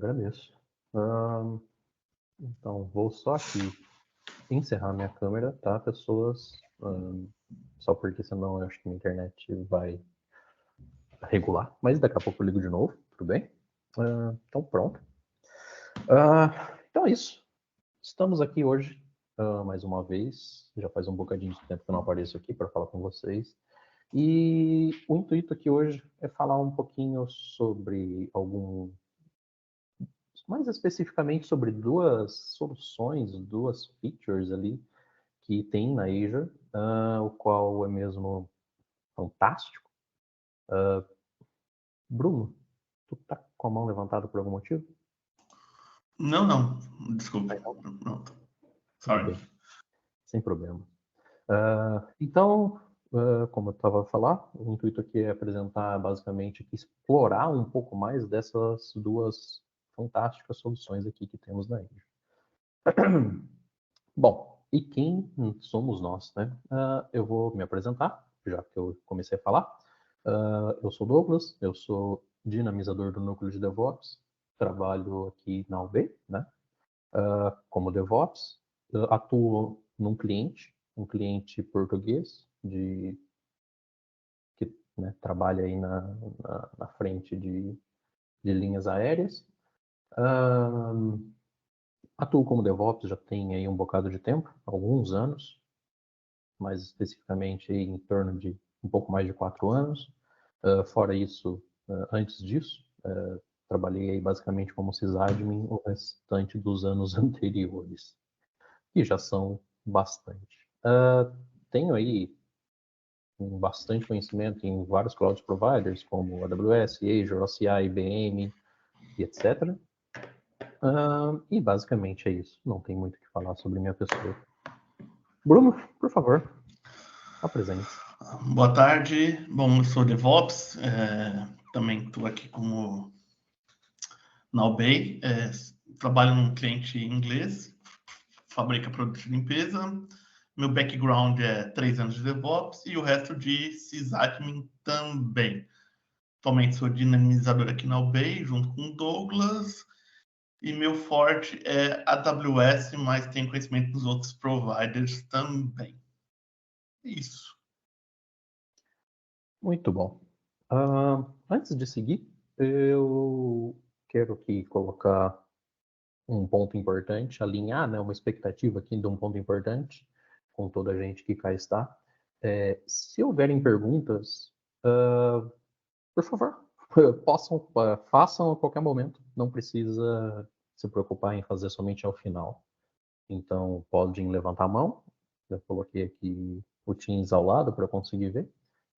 Agradeço. Ahn, então, vou só aqui encerrar minha câmera, tá, pessoas? Só porque senão eu acho que minha internet vai regular. Mas daqui a pouco eu ligo de novo, tudo bem? Então, pronto. Então é isso. Estamos aqui hoje, mais uma vez. Já faz um bocadinho de tempo que eu não apareço aqui para falar com vocês. E o intuito aqui hoje é falar um pouquinho sobre mais especificamente sobre duas soluções, duas features ali que tem na Azure, o qual é mesmo fantástico. Bruno, tu tá com a mão levantada por algum motivo? Não. Desculpe. Não, Não. tudo Sorry. bem, sem problema. Então, como eu estava a falar, o intuito aqui é apresentar basicamente, explorar um pouco mais dessas duas fantásticas soluções aqui que temos na Azure. Bom, e quem somos nós, né? Eu vou me apresentar, já que eu comecei a falar. Eu sou Douglas, eu sou dinamizador do núcleo de DevOps, trabalho aqui na UB, né? Como DevOps, atuo num cliente, um cliente português que, né, trabalha aí na frente de linhas aéreas. Atuo como DevOps já tem aí um bocado de tempo, alguns anos, mais especificamente em torno de um pouco mais de 4 anos. Fora isso, antes disso, trabalhei aí basicamente como sysadmin o restante dos anos anteriores, que já são bastante. Tenho aí bastante conhecimento em vários cloud providers, como AWS, Azure, OCI, IBM e etc. E basicamente é isso. Não tem muito o que falar sobre minha pessoa. Bruno, por favor, apresente-se. Boa tarde. Bom, eu sou DevOps. Também estou aqui como na Ubay. Trabalho num cliente inglês, fabrica produtos de limpeza. Meu background é 3 anos de DevOps e o resto de sysadmin também. Atualmente sou dinamizador aqui na Ubay, junto com o Douglas. E meu forte é AWS, mas tenho conhecimento dos outros providers também. Isso. Muito bom. Antes de seguir, eu quero aqui colocar um ponto importante, alinhar, né, uma expectativa aqui de um ponto importante com toda a gente que cá está. Se houverem perguntas, por favor, façam a qualquer momento. Não precisa se preocupar em fazer somente ao final. Então, podem levantar a mão. Eu coloquei aqui o Teams ao lado para conseguir ver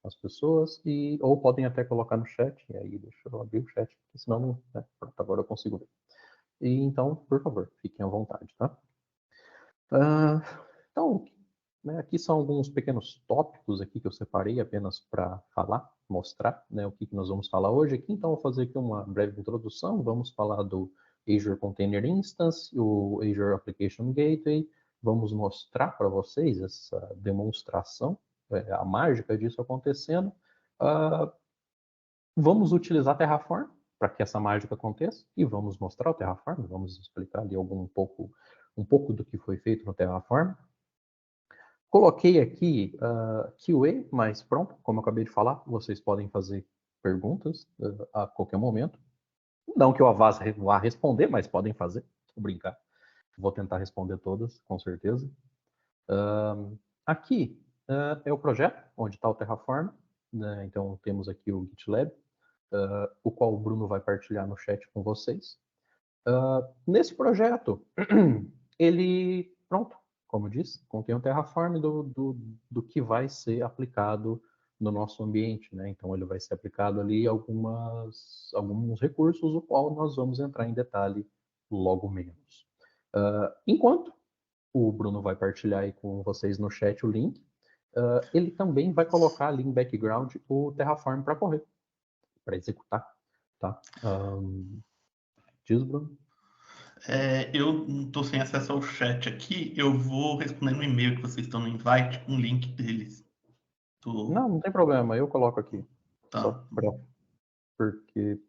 as pessoas, ou podem até colocar no chat, e aí deixa eu abrir o chat, porque senão não, né, pronto, agora eu consigo ver. E então, por favor, fiquem à vontade, tá? Então, né, aqui são alguns pequenos tópicos aqui que eu separei apenas para falar, mostrar, né, o que nós vamos falar hoje aqui. Então, vou fazer aqui uma breve introdução. Vamos falar do Azure Container Instance, o Azure Application Gateway. Vamos mostrar para vocês essa demonstração, a mágica disso acontecendo. Vamos utilizar Terraform para que essa mágica aconteça e vamos mostrar o Terraform. Vamos explicar ali um pouco do que foi feito no Terraform. Coloquei aqui QA, mas pronto, como eu acabei de falar, vocês podem fazer perguntas a qualquer momento. Não que eu vá responder, mas podem fazer, vou brincar. Vou tentar responder todas, com certeza. Aqui é o projeto, onde está o Terraform, né? Então temos aqui o GitLab, o qual o Bruno vai partilhar no chat com vocês. Nesse projeto, ele, pronto, como disse, contém o Terraform do que vai ser aplicado no nosso ambiente, né? Então ele vai ser aplicado ali alguns recursos, o qual nós vamos entrar em detalhe logo menos. Enquanto o Bruno vai partilhar aí com vocês no chat o link, ele também vai colocar ali em background o Terraform para correr, para executar, tá? Diz, Bruno? Eu não estou sem acesso ao chat aqui. Eu vou responder no e-mail que vocês estão no invite com o link deles. Não tem problema, eu coloco aqui. Só Tá. porque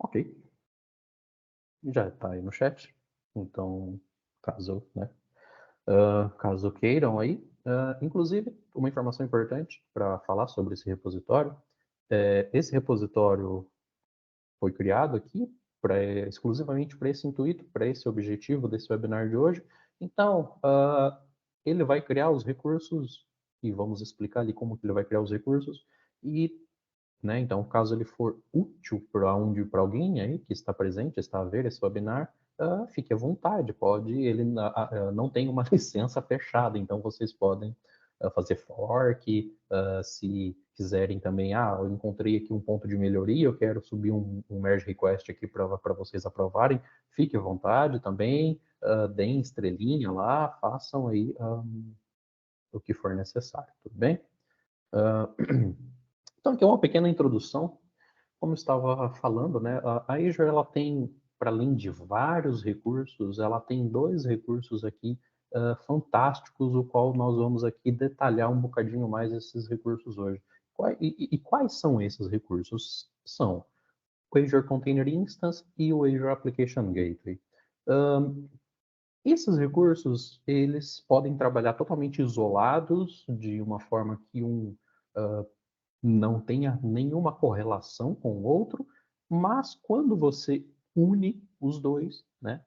Ok. Já está aí no chat. Então, caso queiram aí. Inclusive, uma informação importante para falar sobre esse repositório. Esse repositório foi criado aqui exclusivamente para esse intuito, para esse objetivo desse webinar de hoje. Então, ele vai criar os recursos e vamos explicar ali como que ele vai criar os recursos e, né, então, caso ele for útil para alguém aí que está presente, está a ver esse webinar, fique à vontade, ele não tem uma licença fechada, então vocês podem fazer fork, se quiserem também, eu encontrei aqui um ponto de melhoria, eu quero subir um merge request aqui para vocês aprovarem, fique à vontade também, deem estrelinha lá, façam aí o que for necessário, tudo bem? Então, aqui é uma pequena introdução. Como eu estava falando, né, a Azure ela tem, para além de vários recursos, ela tem dois recursos aqui fantásticos, o qual nós vamos aqui detalhar um bocadinho mais esses recursos hoje. E quais são esses recursos? São o Azure Container Instance e o Azure Application Gateway. Esses recursos, eles podem trabalhar totalmente isolados, de uma forma que não tenha nenhuma correlação com o outro, mas quando você une os dois, né,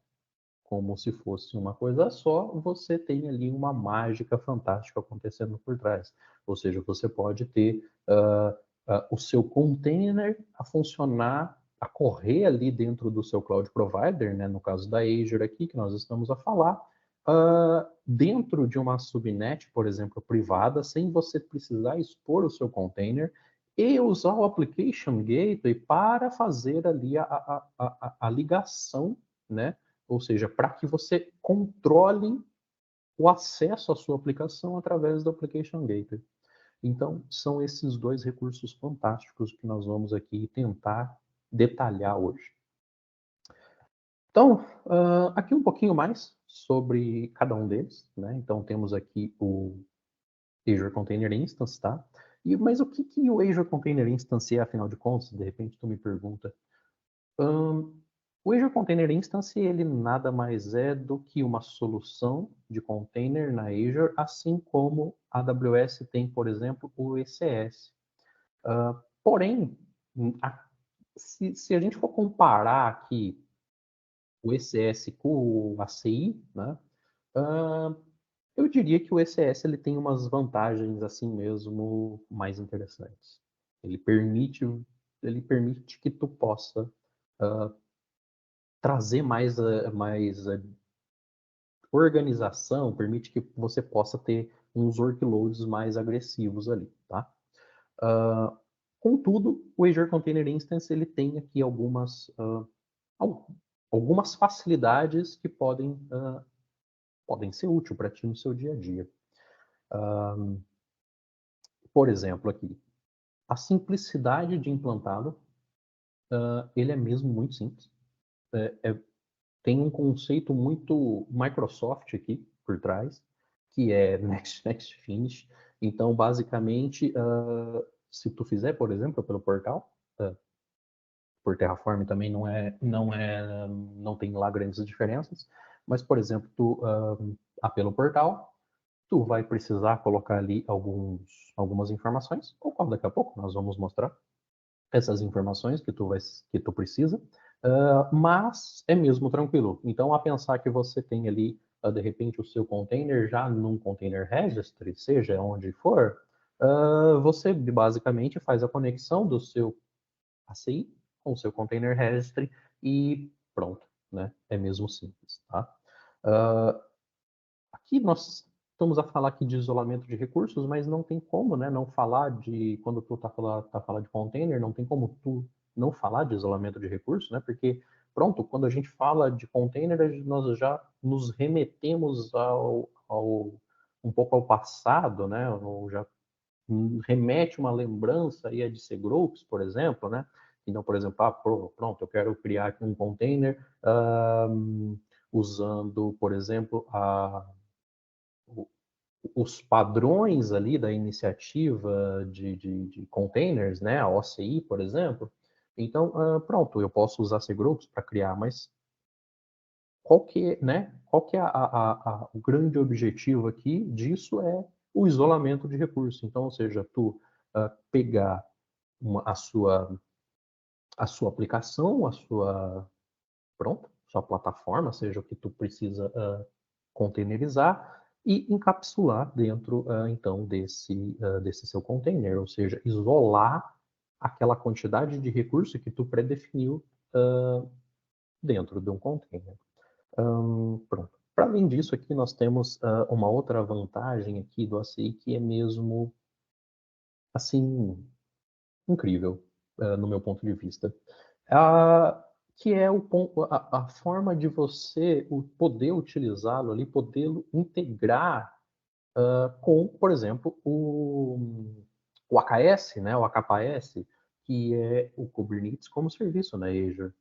como se fosse uma coisa só, você tem ali uma mágica fantástica acontecendo por trás. Ou seja, você pode ter o seu container a funcionar, a correr ali dentro do seu cloud provider, né, no caso da Azure aqui, que nós estamos a falar, dentro de uma subnet, por exemplo, privada, sem você precisar expor o seu container, e usar o Application Gateway para fazer ali a ligação, né? Ou seja, para que você controle o acesso à sua aplicação através do Application Gateway. Então, são esses dois recursos fantásticos que nós vamos aqui tentar detalhar hoje. Então, aqui um pouquinho mais sobre cada um deles, né? Então, temos aqui o Azure Container Instance, tá? Mas o que o Azure Container Instance é, afinal de contas? De repente, tu me pergunta. O Azure Container Instance, ele nada mais é do que uma solução de container na Azure, assim como a AWS tem, por exemplo, o ECS. Porém, se a gente for comparar aqui o ECS com o ACI, né, eu diria que o ECS ele tem umas vantagens assim mesmo mais interessantes. Ele permite que tu possa trazer mais organização, permite que você possa ter uns workloads mais agressivos ali, tá? Contudo, o Azure Container Instance ele tem aqui algumas facilidades que podem ser úteis para ti no seu dia a dia. Por exemplo, aqui, a simplicidade de implantá-lo, ele é mesmo muito simples. Tem um conceito muito Microsoft aqui por trás, que é Next, Next, Finish. Então, basicamente, se tu fizer, por exemplo, pelo portal, por Terraform também não tem lá grandes diferenças, mas, por exemplo, pelo portal, tu vai precisar colocar ali algumas informações, o qual daqui a pouco nós vamos mostrar essas informações que tu precisa, mas é mesmo tranquilo. Então, a pensar que você tem ali, de repente, o seu container já num container registry, seja onde for, você basicamente faz a conexão do seu ACI com o seu container registry e pronto, né? É mesmo simples, tá? Aqui nós estamos a falar aqui de isolamento de recursos, mas não tem como, né, não falar quando tu falando de container, não tem como tu não falar de isolamento de recursos, né, porque, pronto, quando a gente fala de container, nós já nos remetemos um pouco ao passado, né, ou já remete uma lembrança aí a DC Groups, por exemplo, né, então, por exemplo, pronto, eu quero criar aqui um container usando, por exemplo, os padrões ali da iniciativa de containers, né, a OCI, por exemplo. Então, pronto, eu posso usar cgroups para criar, mas qual que é, né? Qual que é o grande objetivo aqui disso é o isolamento de recurso. Então, ou seja, tu pegar a sua aplicação, sua plataforma, seja o que tu precisa containerizar e encapsular dentro, então, desse seu container, ou seja, isolar aquela quantidade de recurso que tu predefiniu dentro de um container. Pronto. Para além disso, aqui nós temos uma outra vantagem aqui do ACI que é mesmo, assim, incrível, no meu ponto de vista. Que é a forma de você poder utilizá-lo ali, poder integrar com, por exemplo, o AKS, né, o AKS, que é o Kubernetes como serviço na Azure.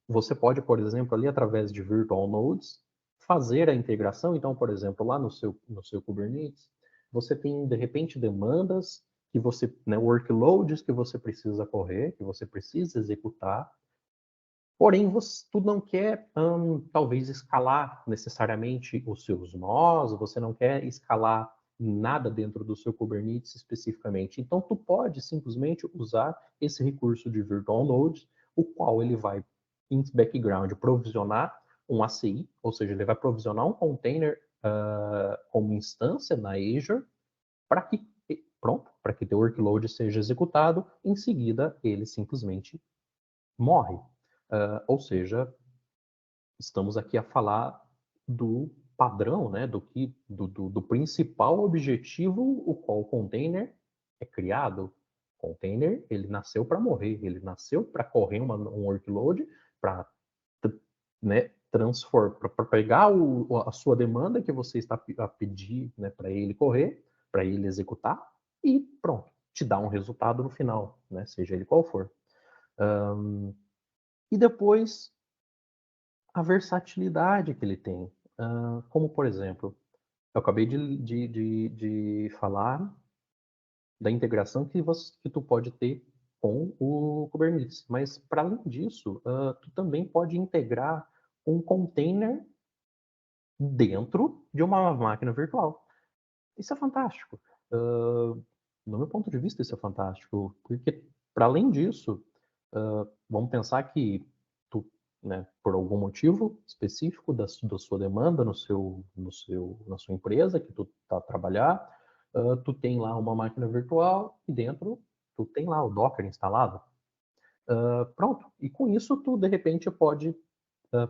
Você pode, por exemplo, ali através de virtual nodes, fazer a integração. Então, por exemplo, lá no seu Kubernetes, você tem, de repente, demandas que você, né, workloads que você precisa correr, que você precisa executar, porém, tu não quer, talvez, escalar necessariamente os seus nós, você não quer escalar nada dentro do seu Kubernetes especificamente. Então, tu pode simplesmente usar esse recurso de Virtual Node, o qual ele vai, em background, provisionar um ACI, ou seja, ele vai provisionar um container como instância na Azure, para que, para que teu workload seja executado, em seguida ele simplesmente morre. Ou seja, estamos aqui a falar do padrão, né, do principal objetivo o qual o container é criado. O container, ele nasceu para morrer, ele nasceu para correr um workload, para, né, para pegar a sua demanda que você está a pedir, né, para ele correr, para ele executar, e pronto, te dá um resultado no final, né, seja ele qual for. E depois, a versatilidade que ele tem. Como, por exemplo, eu acabei de falar da integração que tu pode ter com o Kubernetes. Mas, para além disso, tu também pode integrar um container dentro de uma máquina virtual. Isso é fantástico. No meu ponto de vista, isso é fantástico, porque, para além disso, vamos pensar que tu, né, por algum motivo específico da sua demanda na sua empresa que tu está a trabalhar, tu tem lá uma máquina virtual e dentro tu tem lá o Docker instalado. Pronto. E com isso tu, de repente, pode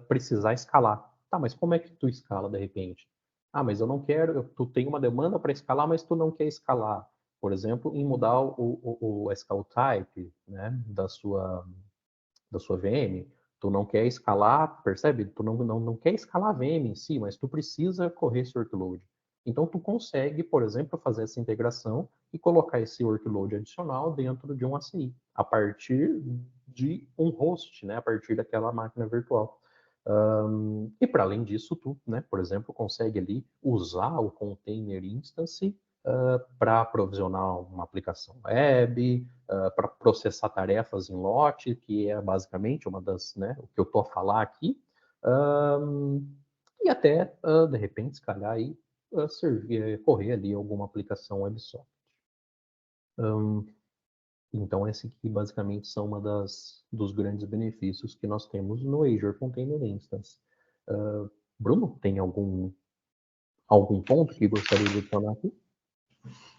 precisar escalar. Tá, mas como é que tu escala de repente? Ah, mas eu não quero, tu tem uma demanda para escalar, mas tu não quer escalar. Por exemplo, em mudar o SKU type, né, da sua VM. Tu não quer escalar, percebe? Tu não quer escalar a VM em si, mas tu precisa correr esse workload. Então, tu consegue, por exemplo, fazer essa integração e colocar esse workload adicional dentro de um ACI, a partir de um host, né, a partir daquela máquina virtual. E para além disso, tu, né, por exemplo, consegue ali usar o container instance para provisionar uma aplicação web, para processar tarefas em lote, que é basicamente uma das, né, o que eu estou a falar aqui, e até, de repente, se calhar, aí, correr ali alguma aplicação WebSocket. Então, esse aqui basicamente são dos grandes benefícios que nós temos no Azure Container Instance. Bruno, tem algum ponto que gostaria de adicionar aqui?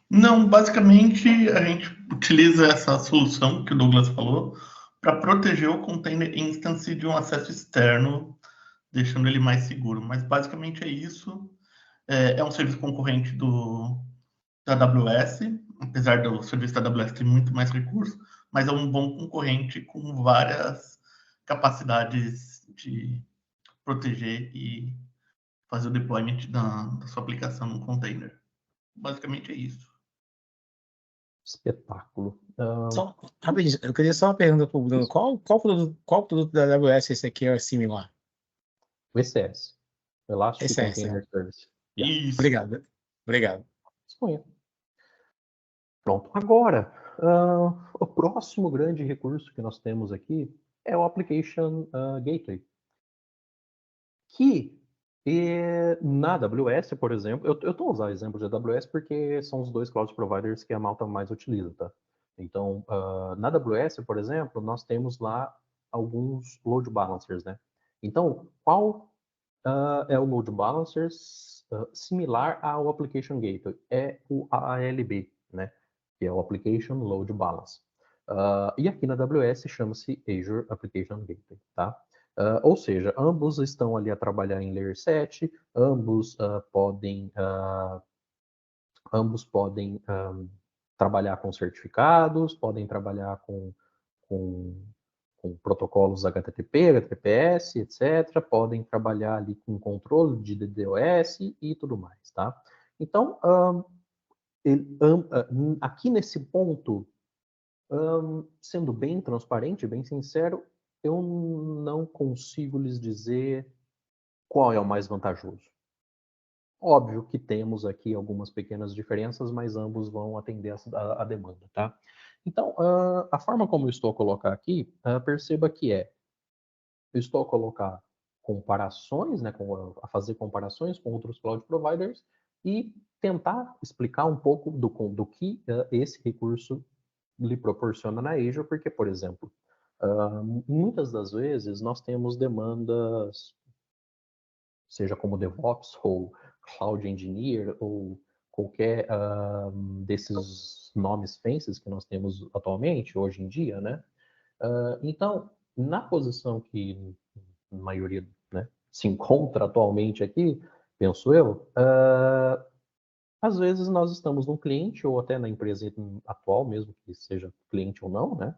Não, basicamente a gente utiliza essa solução que o Douglas falou para proteger o container instance de um acesso externo, deixando ele mais seguro. Mas basicamente é isso. É um serviço concorrente da AWS, apesar do serviço da AWS ter muito mais recursos, mas é um bom concorrente com várias capacidades de proteger e fazer o deployment da sua aplicação no container. Basicamente é isso. Espetáculo. Só, rapidinho, eu queria só uma pergunta para o Bruno. Qual produto da AWS esse aqui é similar? O ECS, Elastic ECS, Container né? Service. Yeah. Isso. Obrigado. Disponha. Pronto. Agora, O próximo grande recurso que nós temos aqui é o Application Gateway, que na AWS, por exemplo, eu estou usando exemplos de AWS porque são os dois cloud providers que a malta mais utiliza, tá? Então, na AWS, por exemplo, nós temos lá alguns load balancers, né? Então, qual é o load balancer similar ao Application Gateway? É o ALB, né? Que é o Application Load Balance. E aqui na AWS chama-se Azure Application Gateway, tá? Ou seja, ambos estão ali a trabalhar em Layer 7, ambos podem trabalhar com certificados, podem trabalhar com protocolos HTTP, HTTPS, etc. Podem trabalhar ali com controle de DDoS e tudo mais, tá? Então, aqui nesse ponto, sendo bem transparente, bem sincero, eu não consigo lhes dizer qual é o mais vantajoso. Óbvio que temos aqui algumas pequenas diferenças, mas ambos vão atender a demanda, tá? Então, a forma como eu estou a colocar aqui, perceba que eu estou a colocar comparações, né, a fazer comparações com outros cloud providers e tentar explicar um pouco do que esse recurso lhe proporciona na Azure, porque, por exemplo, muitas das vezes nós temos demandas, seja como DevOps ou Cloud Engineer ou qualquer desses nomes fancies que nós temos atualmente, hoje em dia, né? Então, na posição que a maioria, né, se encontra atualmente aqui, penso eu, às vezes nós estamos num cliente ou até na empresa atual, mesmo que seja cliente ou não, né?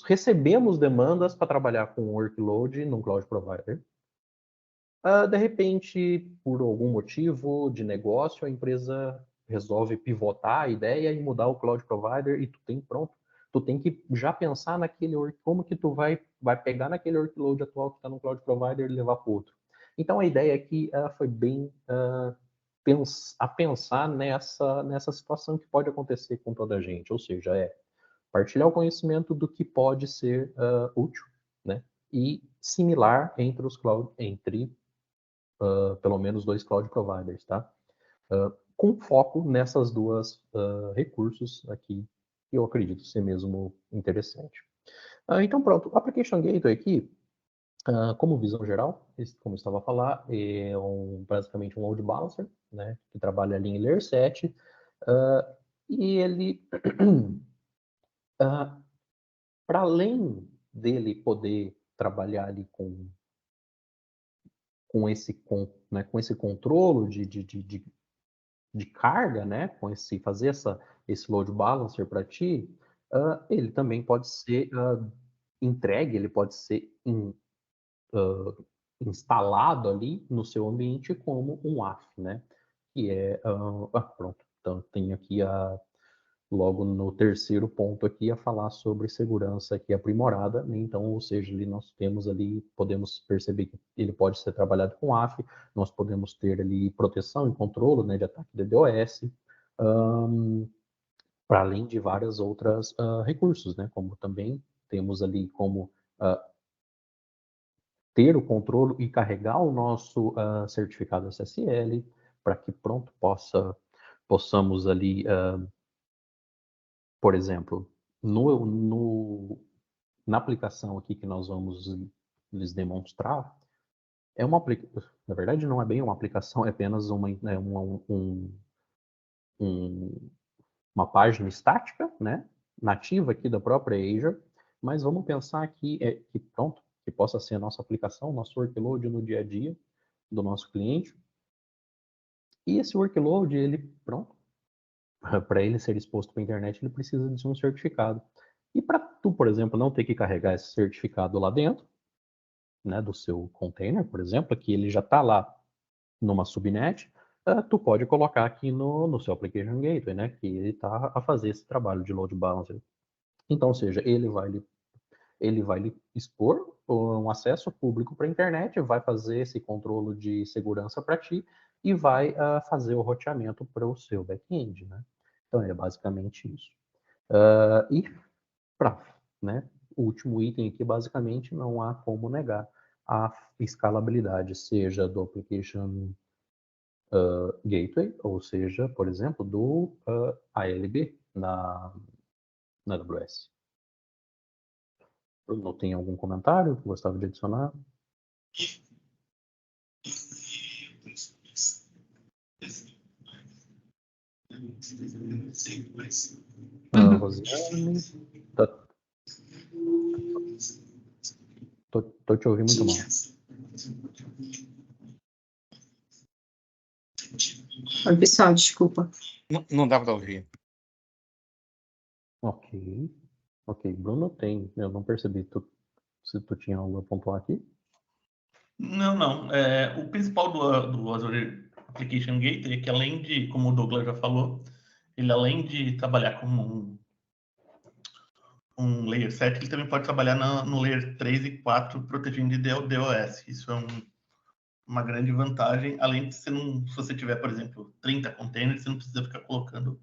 Recebemos demandas para trabalhar com workload num cloud provider. De repente, por algum motivo de negócio, a empresa resolve pivotar a ideia e mudar o cloud provider e tu tem que já pensar como que tu vai pegar naquele workload atual que está no cloud provider e levar para outro. Então a ideia aqui foi bem pensar nessa situação que pode acontecer com toda a gente, ou seja, partilhar o conhecimento do que pode ser útil, né? E similar entre pelo menos 2 cloud providers, tá? Com foco nessas duas recursos aqui, que eu acredito ser mesmo interessante. Então pronto, o Application Gateway aqui, como visão geral, como eu estava a falar, é basicamente um load balancer, né, que trabalha ali em Layer 7, e ele, para além dele poder trabalhar ali com esse controle de carga, né, fazer esse load balancer para ti, ele também pode ser entregue, ele pode ser instalado ali no seu ambiente como um WAF, né? Que pronto. Então tem aqui logo no terceiro ponto aqui a falar sobre segurança aqui aprimorada, né? Então, ou seja, ali nós temos ali, podemos perceber que ele pode ser trabalhado com WAF, nós podemos ter ali proteção e controle, né, de ataque DDoS, para além de várias outras recursos, né? Como também temos ali como ter o controle e carregar o nosso certificado SSL para que pronto possamos ali, por exemplo, na aplicação aqui que nós vamos lhes demonstrar, na verdade não é bem uma aplicação, é apenas uma página estática, né, nativa aqui da própria Azure, mas vamos pensar aqui que possa ser a nossa aplicação, nosso workload no dia a dia do nosso cliente. E esse workload, para ele ser exposto para a internet, ele precisa de um certificado. E para tu, por exemplo, não ter que carregar esse certificado lá dentro, né, do seu container, por exemplo, que ele já está lá numa subnet, tu pode colocar aqui no seu Application Gateway, né, que ele está a fazer esse trabalho de load balancer. Então, ou seja, ele vai lhe expor um acesso público para a internet, vai fazer esse controle de segurança para ti e vai fazer o roteamento para o seu back-end, né? Então, é basicamente isso. E para, né, o último item aqui, basicamente, não há como negar a escalabilidade, seja do Application Gateway, ou seja, por exemplo, do ALB na AWS. Não tem algum comentário que gostava de adicionar? Rosiane, tô te ouvindo muito mal. Oi, pessoal, desculpa. Não dá para ouvir. Ok. Bruno, eu não percebi se tu tinha algo a pontuar aqui. Não. O principal do Azure Application Gateway é que, além de, como o Douglas já falou, ele, além de trabalhar como um Layer 7, ele também pode trabalhar no Layer 3 e 4, protegendo de DOS. Isso é uma grande vantagem, além de se você tiver, por exemplo, 30 containers, você não precisa ficar colocando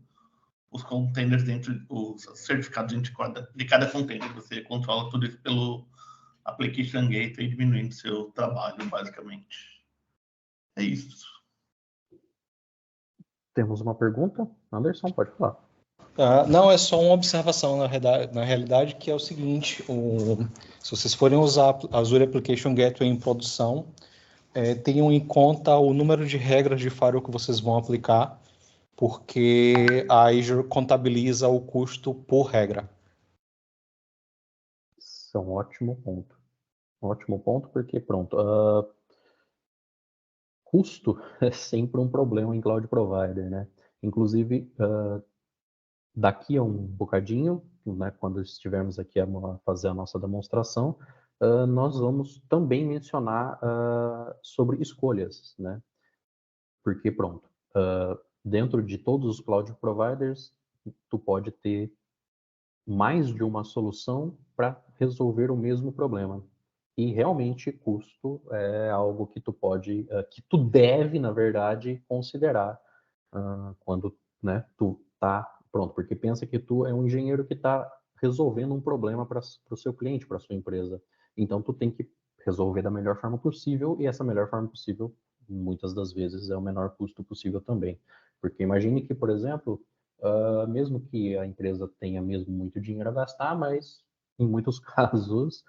os containers dentro, os certificados de cada container. Você controla tudo isso pelo Application Gateway, diminuindo seu trabalho, basicamente. É isso. Temos uma pergunta? Anderson, pode falar. Não, é só uma observação na realidade, que é o seguinte: se vocês forem usar Azure Application Gateway em produção, tenham em conta o número de regras de firewall que vocês vão aplicar, porque a Azure contabiliza o custo por regra. Isso é um ótimo ponto. Ótimo ponto, porque pronto. Custo é sempre um problema em cloud provider, né? Inclusive, daqui a um bocadinho, né, quando estivermos aqui a fazer a nossa demonstração, nós vamos também mencionar sobre escolhas, né? Porque pronto, dentro de todos os cloud providers, tu pode ter mais de uma solução para resolver o mesmo problema. E realmente custo é algo que tu pode, que tu deve, na verdade, considerar quando, né, tu tá pronto, porque pensa que tu é um engenheiro que está resolvendo um problema para o seu cliente, para sua empresa. Então tu tem que resolver da melhor forma possível, e essa melhor forma possível, muitas das vezes, é o menor custo possível também. Porque imagine que, por exemplo, mesmo que a empresa tenha mesmo muito dinheiro a gastar, mas em muitos casos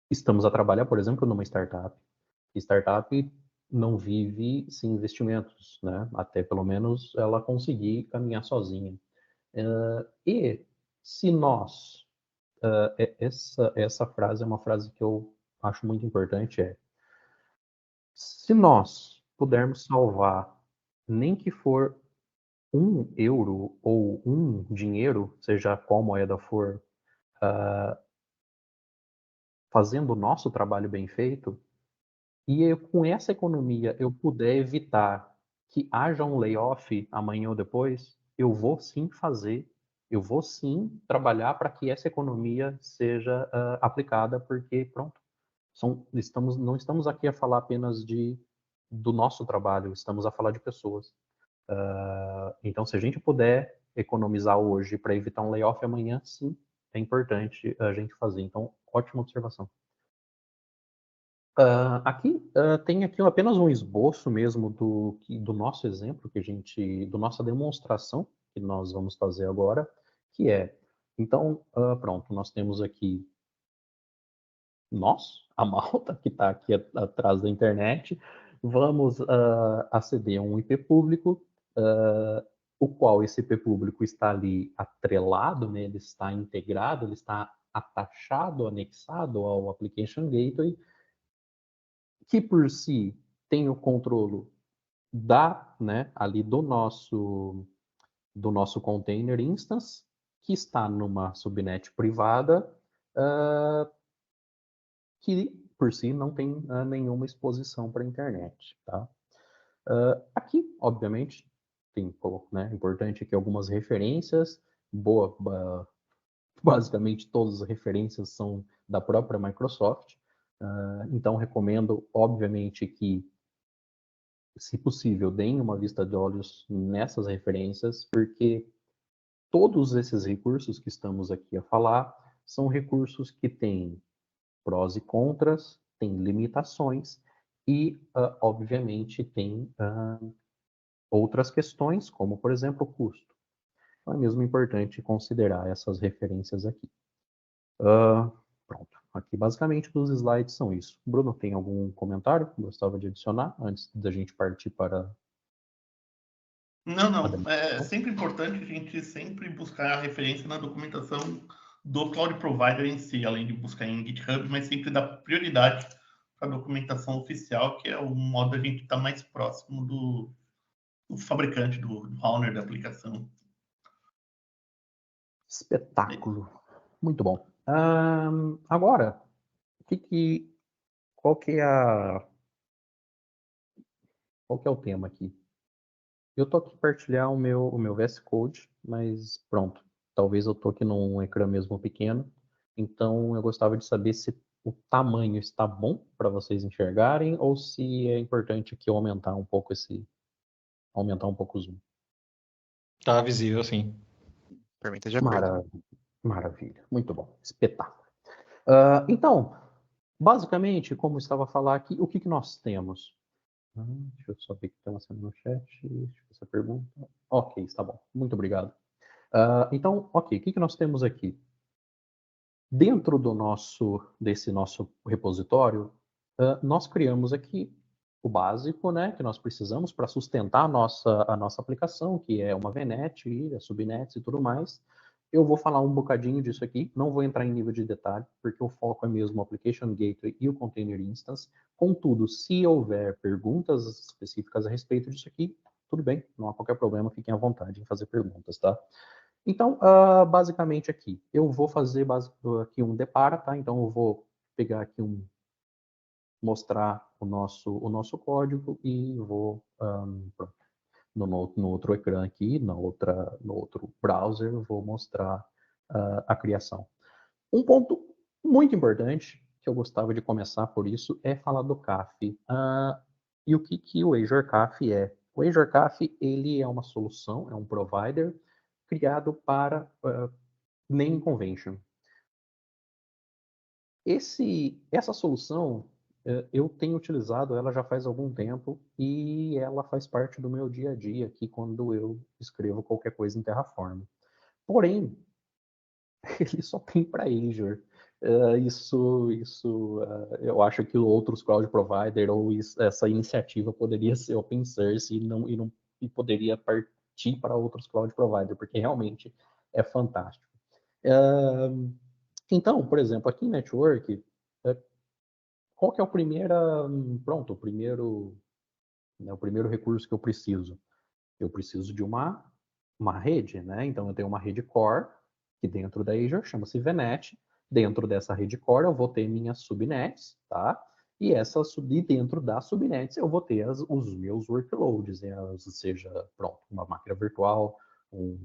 estamos a trabalhar, por exemplo, numa startup. Startup não vive sem investimentos, né? Até pelo menos ela conseguir caminhar sozinha. E se nós, essa frase é uma frase que eu acho muito importante, se nós pudermos salvar, nem que for €1 ou um dinheiro, seja qual moeda for, fazendo o nosso trabalho bem feito, e eu, com essa economia, eu puder evitar que haja um layoff amanhã ou depois, eu vou sim fazer, eu vou sim trabalhar para que essa economia seja aplicada, porque pronto, não estamos aqui a falar apenas do nosso trabalho, estamos a falar de pessoas. Então, se a gente puder economizar hoje para evitar um layoff amanhã, sim, é importante a gente fazer. Então, ótima observação. Aqui tem aqui apenas um esboço mesmo do nosso exemplo do nossa demonstração que nós vamos fazer agora, que é, então, pronto, nós temos aqui a malta que está aqui atrás da internet, vamos aceder a um IP público, o qual esse IP público está ali atrelado, né, ele está integrado, ele está atachado, anexado ao Application Gateway, que por si tem o controle né, ali do nosso container instance, que está numa subnet privada, que por si não tem nenhuma exposição para a internet, tá? Aqui, obviamente, tem, né, importante aqui algumas referências, basicamente todas as referências são da própria Microsoft, então recomendo, obviamente, que se possível, deem uma vista de olhos nessas referências, porque todos esses recursos que estamos aqui a falar são recursos que têm prós e contras, têm limitações e, obviamente, têm outras questões, como, por exemplo, o custo. Então, é mesmo importante considerar essas referências aqui. Pronto. Aqui, basicamente, os slides são isso. Bruno, tem algum comentário que gostava de adicionar antes da gente partir para... Não. É sempre importante a gente sempre buscar a referência na documentação do Cloud Provider em si, além de buscar em GitHub, mas sempre dar prioridade para a documentação oficial, que é o modo da gente estar mais próximo do fabricante, do owner da aplicação. Espetáculo. Muito bom. Agora, qual que é o tema aqui? Eu tô aqui partilhar o meu VS Code, mas pronto. Talvez eu tô aqui num ecrã mesmo pequeno. Então eu gostava de saber se o tamanho está bom para vocês enxergarem ou se é importante aqui eu aumentar um pouco o zoom. Tá visível, sim. Pra mim tá de acordo. Maravilha. Muito bom. Espetáculo. Então, basicamente, como eu estava a falar aqui, o que nós temos? Deixa eu só ver o que está lançando no chat. Deixa eu ver essa pergunta. Ok, está bom. Muito obrigado. Então, ok, o que nós temos aqui? Dentro desse nosso repositório, nós criamos aqui o básico, né, que nós precisamos para sustentar a nossa aplicação, que é uma VNet e as subnets e tudo mais. Eu vou falar um bocadinho disso aqui, não vou entrar em nível de detalhe, porque o foco é mesmo o Application Gateway e o Container Instance. Contudo, se houver perguntas específicas a respeito disso aqui, tudo bem, não há qualquer problema, fiquem à vontade em fazer perguntas, tá? Então, basicamente aqui, eu vou fazer aqui um depara, tá? Então, eu vou pegar aqui mostrar o nosso código e vou, pronto, no outro ecrã aqui, no outro browser, eu vou mostrar a criação. Um ponto muito importante, que eu gostava de começar por isso, é falar do CAF. E o que o Azure CAF é? O Azure CAF, ele é uma solução, é um provider criado para naming convention. Essa solução, eu tenho utilizado ela já faz algum tempo e ela faz parte do meu dia a dia aqui quando eu escrevo qualquer coisa em Terraform. Porém, ele só tem para Azure. Eu acho que outros cloud provider ou essa iniciativa poderia ser open source e poderia partir para outros cloud provider, porque realmente é fantástico. Então, por exemplo, aqui em Network, qual que é o primeiro recurso que eu preciso? Eu preciso de uma rede, né? Então, eu tenho uma rede core, que dentro da Azure chama-se VNet. Dentro dessa rede core, eu vou ter minhas subnets, tá? E dentro das subnets, eu vou ter os meus workloads, né? Seja, uma máquina virtual, um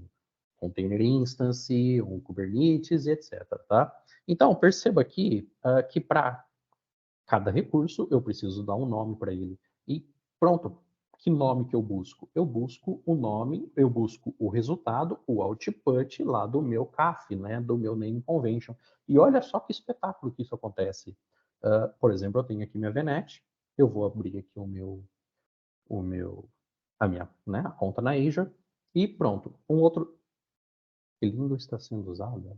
container instance, um Kubernetes, etc, tá? Então, perceba aqui que para cada recurso eu preciso dar um nome para ele. E pronto, que nome que eu busco? Eu busco o nome, eu busco o resultado, o output lá do meu CAF, né, do meu name convention. E olha só que espetáculo que isso acontece. Por exemplo, eu tenho aqui minha VNet, eu vou abrir aqui a minha, né, a conta na Azure e pronto. Que língua está sendo usada?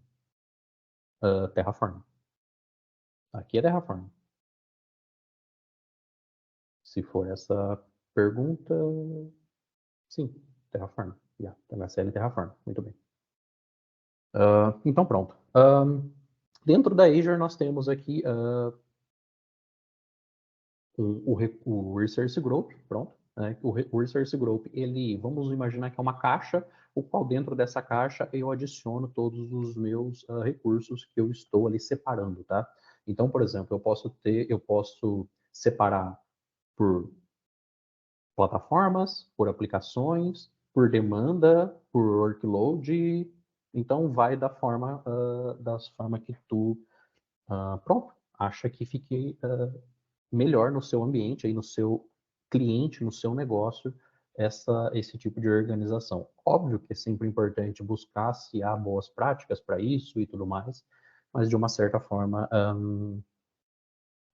Terraform. Aqui é Terraform. Se for essa pergunta, sim, Terraform. THCL Terraform, muito bem. Então pronto. Dentro da Azure nós temos aqui o Resource Group, pronto. Né? O Resource Group, vamos imaginar que é uma caixa, o qual dentro dessa caixa eu adiciono todos os meus recursos que eu estou ali separando, tá? Então, por exemplo, eu posso separar por plataformas, por aplicações, por demanda, por workload. Então, vai da forma que tu, acha que fique melhor no seu ambiente, aí no seu cliente no seu negócio esse tipo de organização. Óbvio que é sempre importante buscar se há boas práticas para isso e tudo mais, mas de uma certa forma,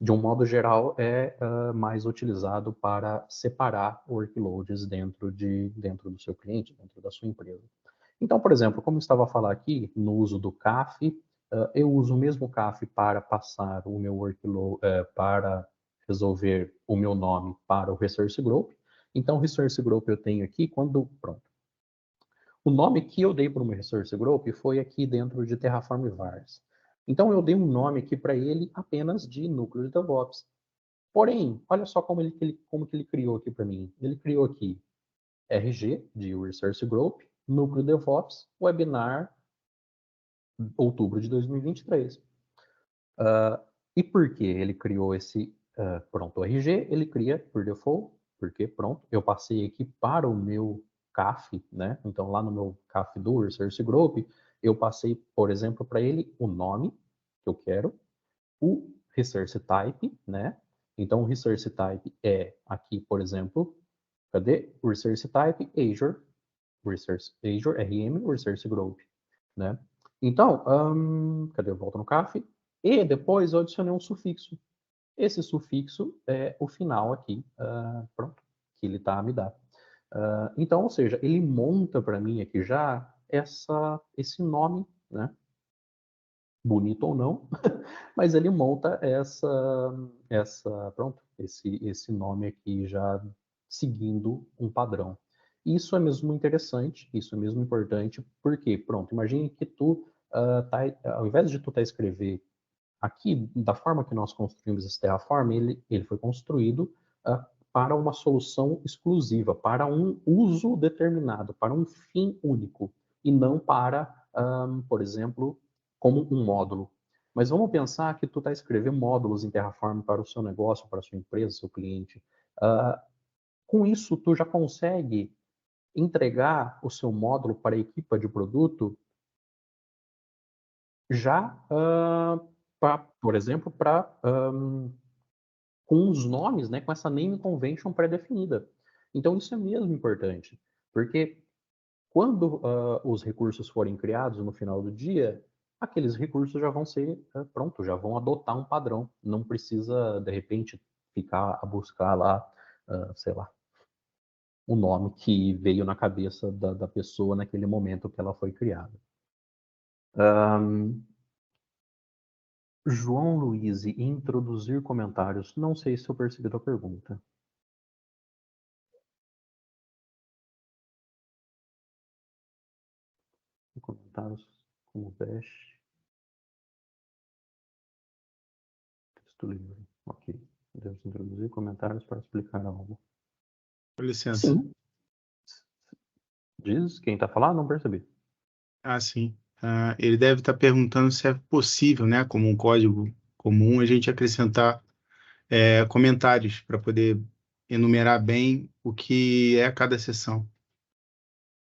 de um modo geral, é mais utilizado para separar workloads dentro do seu cliente, dentro da sua empresa. Então, por exemplo, como eu estava a falar aqui, no uso do CAF, eu uso o mesmo CAF para passar o meu workload, para resolver o meu nome para o Resource Group. Então, o Resource Group eu tenho aqui pronto. O nome que eu dei para o meu Resource Group foi aqui dentro de Terraform Vars. Então, eu dei um nome aqui para ele apenas de núcleo de DevOps. Porém, olha só como que ele criou aqui para mim. Ele criou aqui RG, de Resource Group, núcleo DevOps, webinar, outubro de 2023. E por que ele criou esse, pronto, o RG? Ele cria por default, porque, pronto, eu passei aqui para o meu CAF, né? Então, lá no meu CAF do Resource Group, eu passei, por exemplo, para ele o nome que eu quero, o Resource Type, né? Então, o Resource Type é aqui, por exemplo, cadê? O Resource Type, Azure RM, Resource Group, né? Então, cadê? Eu volto no CAF. E depois eu adicionei um sufixo. Esse sufixo é o final aqui, pronto, que ele tá a me dar. Então, ou seja, ele monta para mim aqui já esse nome, né? Bonito ou não, mas ele monta pronto, esse nome aqui já seguindo um padrão. Isso é mesmo interessante, isso é mesmo importante, porque, pronto, imagine que tu, ao invés de tu escrever aqui, da forma que nós construímos esse Terraform, ele foi construído para uma solução exclusiva, para um uso determinado, para um fim único, e não para, por exemplo, como um módulo. Mas vamos pensar que tu está escrevendo módulos em Terraform para o seu negócio, para a sua empresa, seu cliente. Com isso, tu já consegue entregar o seu módulo para a equipe de produto já, por exemplo, com os nomes, né, com essa name convention pré-definida. Então, isso é mesmo importante, porque quando os recursos forem criados no final do dia, aqueles recursos já vão ser, pronto, já vão adotar um padrão. Não precisa, de repente, ficar a buscar lá, sei lá, o nome que veio na cabeça da pessoa naquele momento que ela foi criada. João Luiz, introduzir comentários. Não sei se eu percebi a pergunta. Comentários como bash. Texto livre. Ok. Devemos introduzir comentários para explicar algo. Com licença. Sim. Diz quem está falando? Não percebi. Sim. Ele deve estar perguntando se é possível, né, como um código comum, a gente acrescentar comentários para poder enumerar bem o que é cada sessão.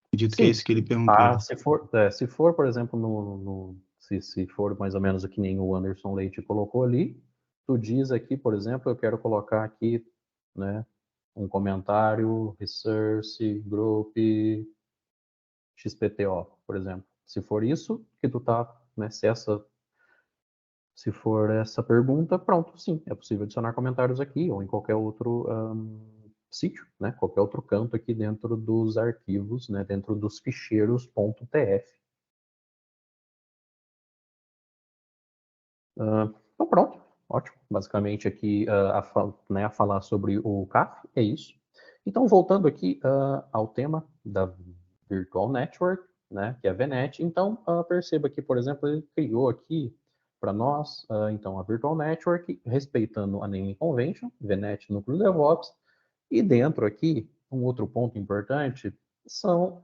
Acredito que é isso que ele perguntou. Se for, por exemplo, se for mais ou menos o que nem o Anderson Leite colocou ali, tu diz aqui, por exemplo, eu quero colocar aqui, né, um comentário, Resource Group XPTO, por exemplo. Se for isso que tu tá, né, se for essa pergunta, pronto, sim, é possível adicionar comentários aqui ou em qualquer outro sítio, né, qualquer outro canto aqui dentro dos arquivos, né, dentro dos ficheiros .tf. Então pronto, ótimo. Basicamente aqui a falar sobre o CAF, é isso. Então voltando aqui ao tema da Virtual Network, né, que é a VNet. Então perceba que, por exemplo, ele criou aqui para nós, então, a Virtual Network, respeitando a Naming Convention, VNet Núcleo DevOps, e dentro aqui, um outro ponto importante são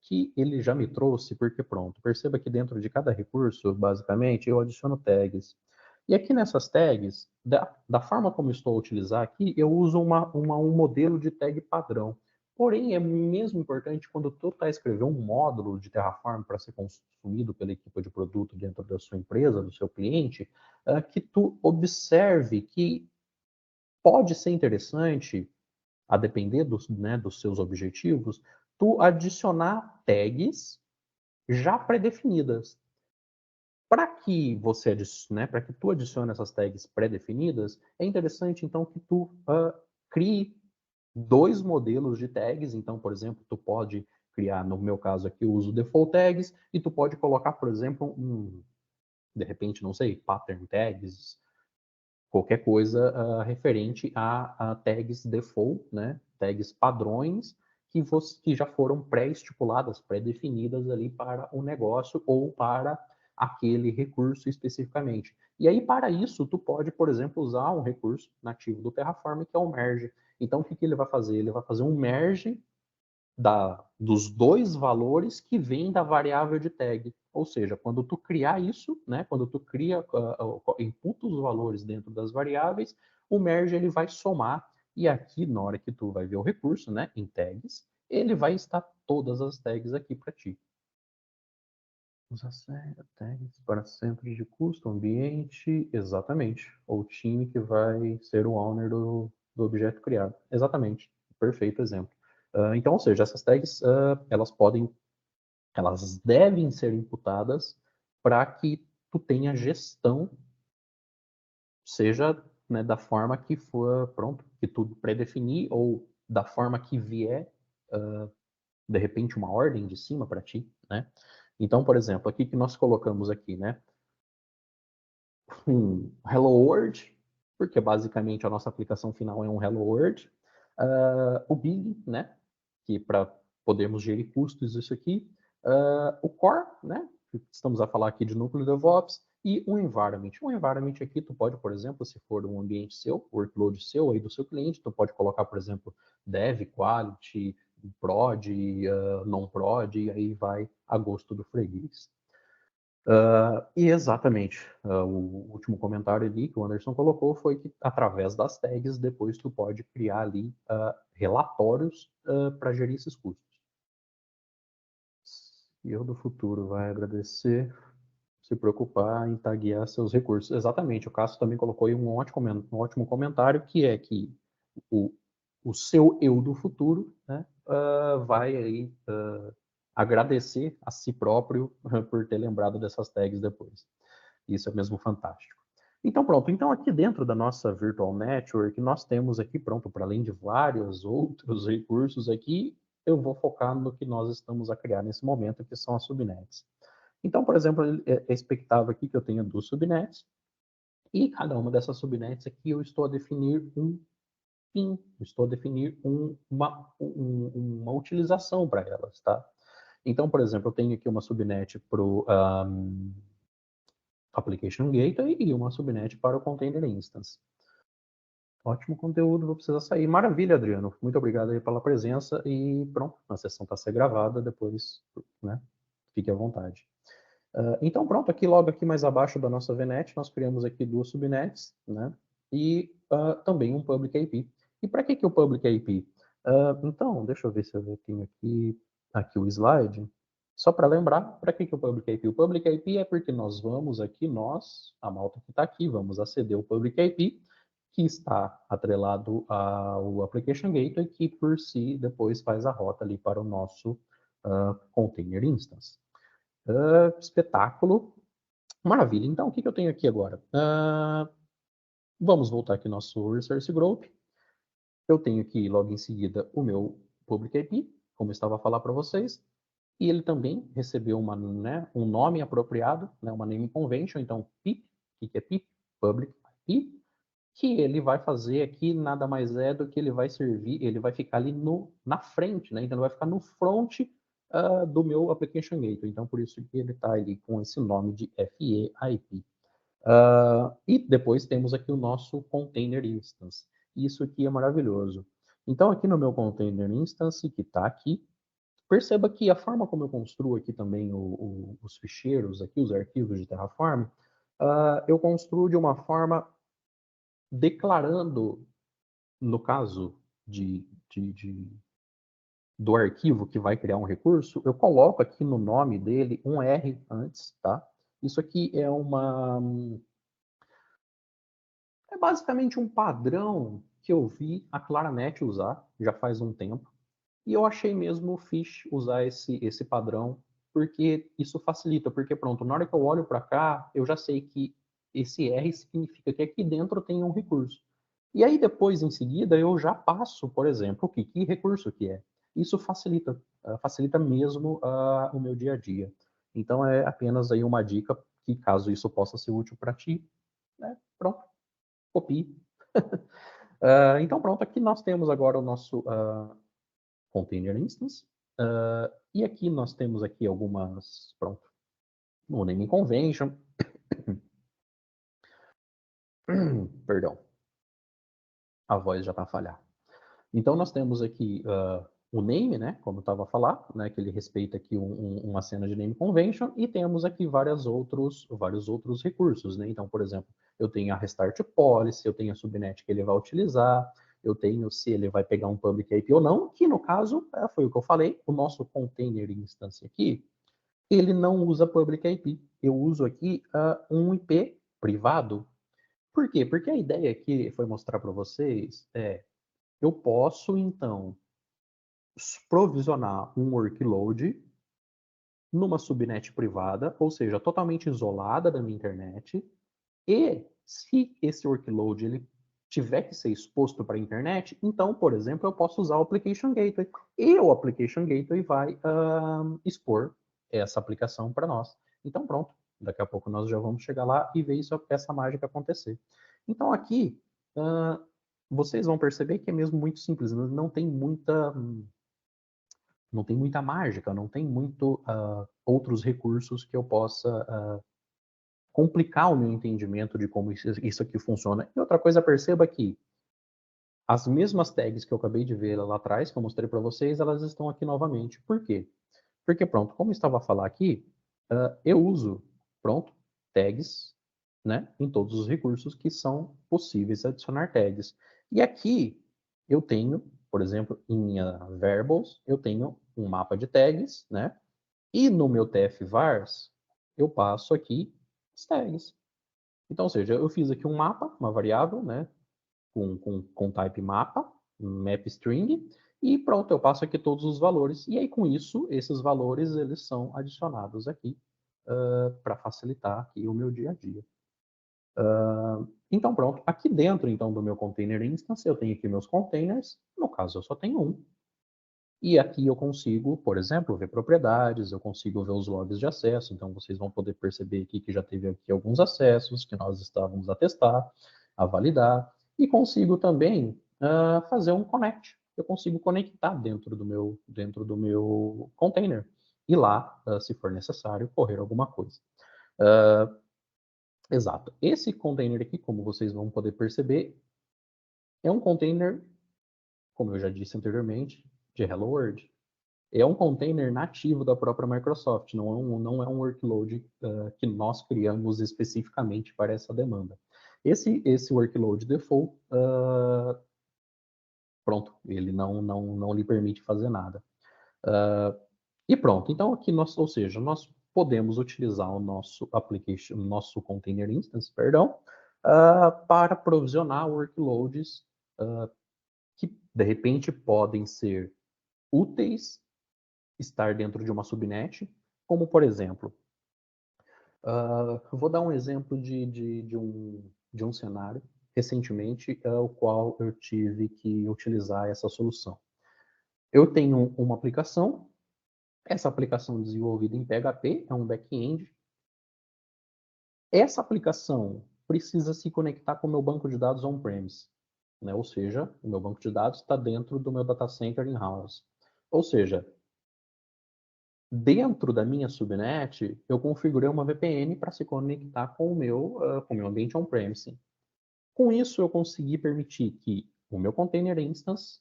que ele já me trouxe, porque pronto, perceba que dentro de cada recurso, basicamente, eu adiciono tags. E aqui nessas tags, da forma como estou a utilizar aqui, eu uso um modelo de tag padrão. Porém, é mesmo importante quando tu está escrevendo um módulo de Terraform para ser consumido pela equipe de produto dentro da sua empresa, do seu cliente, que tu observe que pode ser interessante a depender dos seus objetivos, tu adicionar tags já pré-definidas. Para que você para que tu adicione essas tags pré-definidas, é interessante então que tu crie 2 modelos de tags. Então, por exemplo, tu pode criar, no meu caso aqui, eu uso default tags, e tu pode colocar, por exemplo, de repente, não sei, pattern tags, qualquer coisa referente a tags default, né? Tags padrões que já foram pré-estipuladas, pré-definidas ali para o negócio ou para aquele recurso especificamente. E aí, para isso, tu pode, por exemplo, usar um recurso nativo do Terraform, que é o merge. Então, o que ele vai fazer? Ele vai fazer um merge dos 2 valores que vêm da variável de tag. Ou seja, quando tu criar isso, né, quando tu imputa os valores dentro das variáveis, o merge ele vai somar, e aqui na hora que tu vai ver o recurso, né, em tags, ele vai estar todas as tags aqui para ti. Usa tags para centros de custo, ambiente, exatamente. Ou o time que vai ser o owner do objeto criado. Exatamente. Perfeito exemplo. Então, ou seja, essas tags, elas devem ser imputadas para que tu tenha gestão, seja, né, da forma que for, pronto, que tu predefinir, ou da forma que vier, de repente, uma ordem de cima para ti, né? Então, por exemplo, aqui que nós colocamos aqui, né, um Hello World, porque basicamente a nossa aplicação final é um Hello World, o Big, né, que para podermos gerir custos, isso aqui, o Core, né, estamos a falar aqui de núcleo DevOps, e o Environment. O Environment aqui, tu pode, por exemplo, se for um ambiente seu, workload seu, aí do seu cliente, tu pode colocar, por exemplo, Dev, Quality, Prod, Non-Prod, e aí vai a gosto do freguês. E exatamente, o último comentário ali que o Anderson colocou foi que através das tags depois tu pode criar ali relatórios para gerir esses custos. E eu do futuro vai agradecer, se preocupar em taguear seus recursos. Exatamente, o Cássio também colocou aí um ótimo comentário, que é que o seu eu do futuro, né, vai aí agradecer a si próprio por ter lembrado dessas tags depois. Isso é mesmo fantástico. Então, pronto. Então, aqui dentro da nossa Virtual Network, nós temos aqui, pronto, para além de vários outros recursos aqui, eu vou focar no que nós estamos a criar nesse momento, que são as subnets. Então, por exemplo, é expectável aqui que eu tenha 2 subnets, e cada uma dessas subnets aqui eu estou a definir um fim, estou a definir uma utilização para elas, tá? Então, por exemplo, eu tenho aqui uma subnet para o Application Gateway e uma subnet para o Container Instance. Ótimo conteúdo, vou precisar sair. Maravilha, Adriano. Muito obrigado aí pela presença e pronto, a sessão está a ser gravada, depois, né, fique à vontade. Então, pronto, aqui logo aqui mais abaixo da nossa VNet, nós criamos aqui 2 subnets, né, e também um Public IP. E para que o Public IP? Então, deixa eu ver se eu tenho aqui o slide. Só para lembrar, para que o Public IP? O Public IP é porque nós vamos aqui, a malta que está aqui, vamos aceder ao Public IP, que está atrelado ao Application Gateway, que por si depois faz a rota ali para o nosso Container Instance. Espetáculo. Maravilha. Então, o que eu tenho aqui agora? Vamos voltar aqui no nosso Resource Group. Eu tenho aqui, logo em seguida, o meu Public IP, como eu estava a falar para vocês. E ele também recebeu um nome apropriado, né, uma name convention. Então, PIP, o que é PIP? Public IP, que ele vai fazer aqui nada mais é do que ele vai servir, ele vai ficar ali na frente, né? Então, ele vai ficar no front do meu Application Gateway. Então, por isso que ele está ali com esse nome de FEIP. E depois temos aqui o nosso Container Instance. Isso aqui é maravilhoso. Então, aqui no meu Container Instance, que está aqui, perceba que a forma como eu construo aqui também os ficheiros, aqui, os arquivos de Terraform, eu construo de uma forma declarando, no caso do arquivo que vai criar um recurso, eu coloco aqui no nome dele um R antes, tá? Isso aqui é basicamente um padrão que eu vi a Claranet usar, já faz um tempo, e eu achei mesmo o Fish usar esse padrão, porque isso facilita, porque pronto, na hora que eu olho para cá, eu já sei que esse R significa que aqui dentro tem um recurso. E aí depois, em seguida, eu já passo, por exemplo, que recurso que é. Isso facilita, facilita mesmo o meu dia a dia. Então é apenas aí uma dica que caso isso possa ser útil para ti, né? Pronto, copie. Então pronto, aqui nós temos agora o nosso container instance. E aqui nós temos aqui algumas, pronto, no naming convention. Perdão, a voz já está a falhar. Então nós temos aqui o name, né, como eu estava a falar, né, que ele respeita aqui uma cena de name convention, e temos aqui vários outros recursos, né? Então, por exemplo, eu tenho a restart policy, eu tenho a subnet que ele vai utilizar, eu tenho se ele vai pegar um public IP ou não, que no caso, foi o que eu falei, o nosso container instance aqui, ele não usa public IP. Eu uso aqui um IP privado. Por quê? Porque a ideia aqui foi mostrar para vocês eu posso, então, provisionar um workload numa subnet privada, ou seja, totalmente isolada da minha internet, e se esse workload ele tiver que ser exposto para a internet, então, por exemplo, eu posso usar o Application Gateway, e o Application Gateway vai expor essa aplicação para nós. Então, pronto, daqui a pouco nós já vamos chegar lá e ver essa mágica acontecer. Então, aqui, vocês vão perceber que é mesmo muito simples, não tem muita mágica, não tem muito outros recursos que eu possa complicar o meu entendimento de como isso aqui funciona. E outra coisa, perceba que as mesmas tags que eu acabei de ver lá atrás, que eu mostrei para vocês, elas estão aqui novamente. Por quê? Porque, pronto, como eu estava a falar aqui, eu uso, pronto, tags, né, em todos os recursos que são possíveis adicionar tags. E aqui eu tenho, por exemplo, em minha variables, eu tenho um mapa de tags, né, e no meu tf-vars, eu passo aqui as tags. Então, ou seja, eu fiz aqui um mapa, uma variável, né, com type mapa, map string, e pronto, eu passo aqui todos os valores. E aí, com isso, esses valores eles são adicionados aqui para facilitar aqui o meu dia a dia. Então, pronto. Aqui dentro, então, do meu container instance, eu tenho aqui meus containers. No caso, eu só tenho um. E aqui eu consigo, por exemplo, ver propriedades, eu consigo ver os logs de acesso. Então, vocês vão poder perceber aqui que já teve aqui alguns acessos que nós estávamos a testar, a validar. E consigo também fazer um connect. Eu consigo conectar dentro do meu container. E lá, se for necessário, correr alguma coisa. Exato. Esse container aqui, como vocês vão poder perceber, é um container, como eu já disse anteriormente, de Hello World. É um container nativo da própria Microsoft, não é um workload que nós criamos especificamente para essa demanda. Esse workload default, pronto, ele não lhe permite fazer nada. E pronto, então aqui ou seja, nós podemos utilizar o nosso application, nosso container instance, perdão, para provisionar workloads que de repente podem ser úteis estar dentro de uma subnet, como por exemplo, vou dar um exemplo de um cenário recentemente, o qual eu tive que utilizar essa solução. Eu tenho uma aplicação, essa aplicação desenvolvida em PHP, é um back-end. Essa aplicação precisa se conectar com o meu banco de dados on-premise, né? Ou seja, o meu banco de dados está dentro do meu data center in-house. Ou seja, dentro da minha subnet, eu configurei uma VPN para se conectar com o meu ambiente on-premise. Com isso, eu consegui permitir que o meu container instance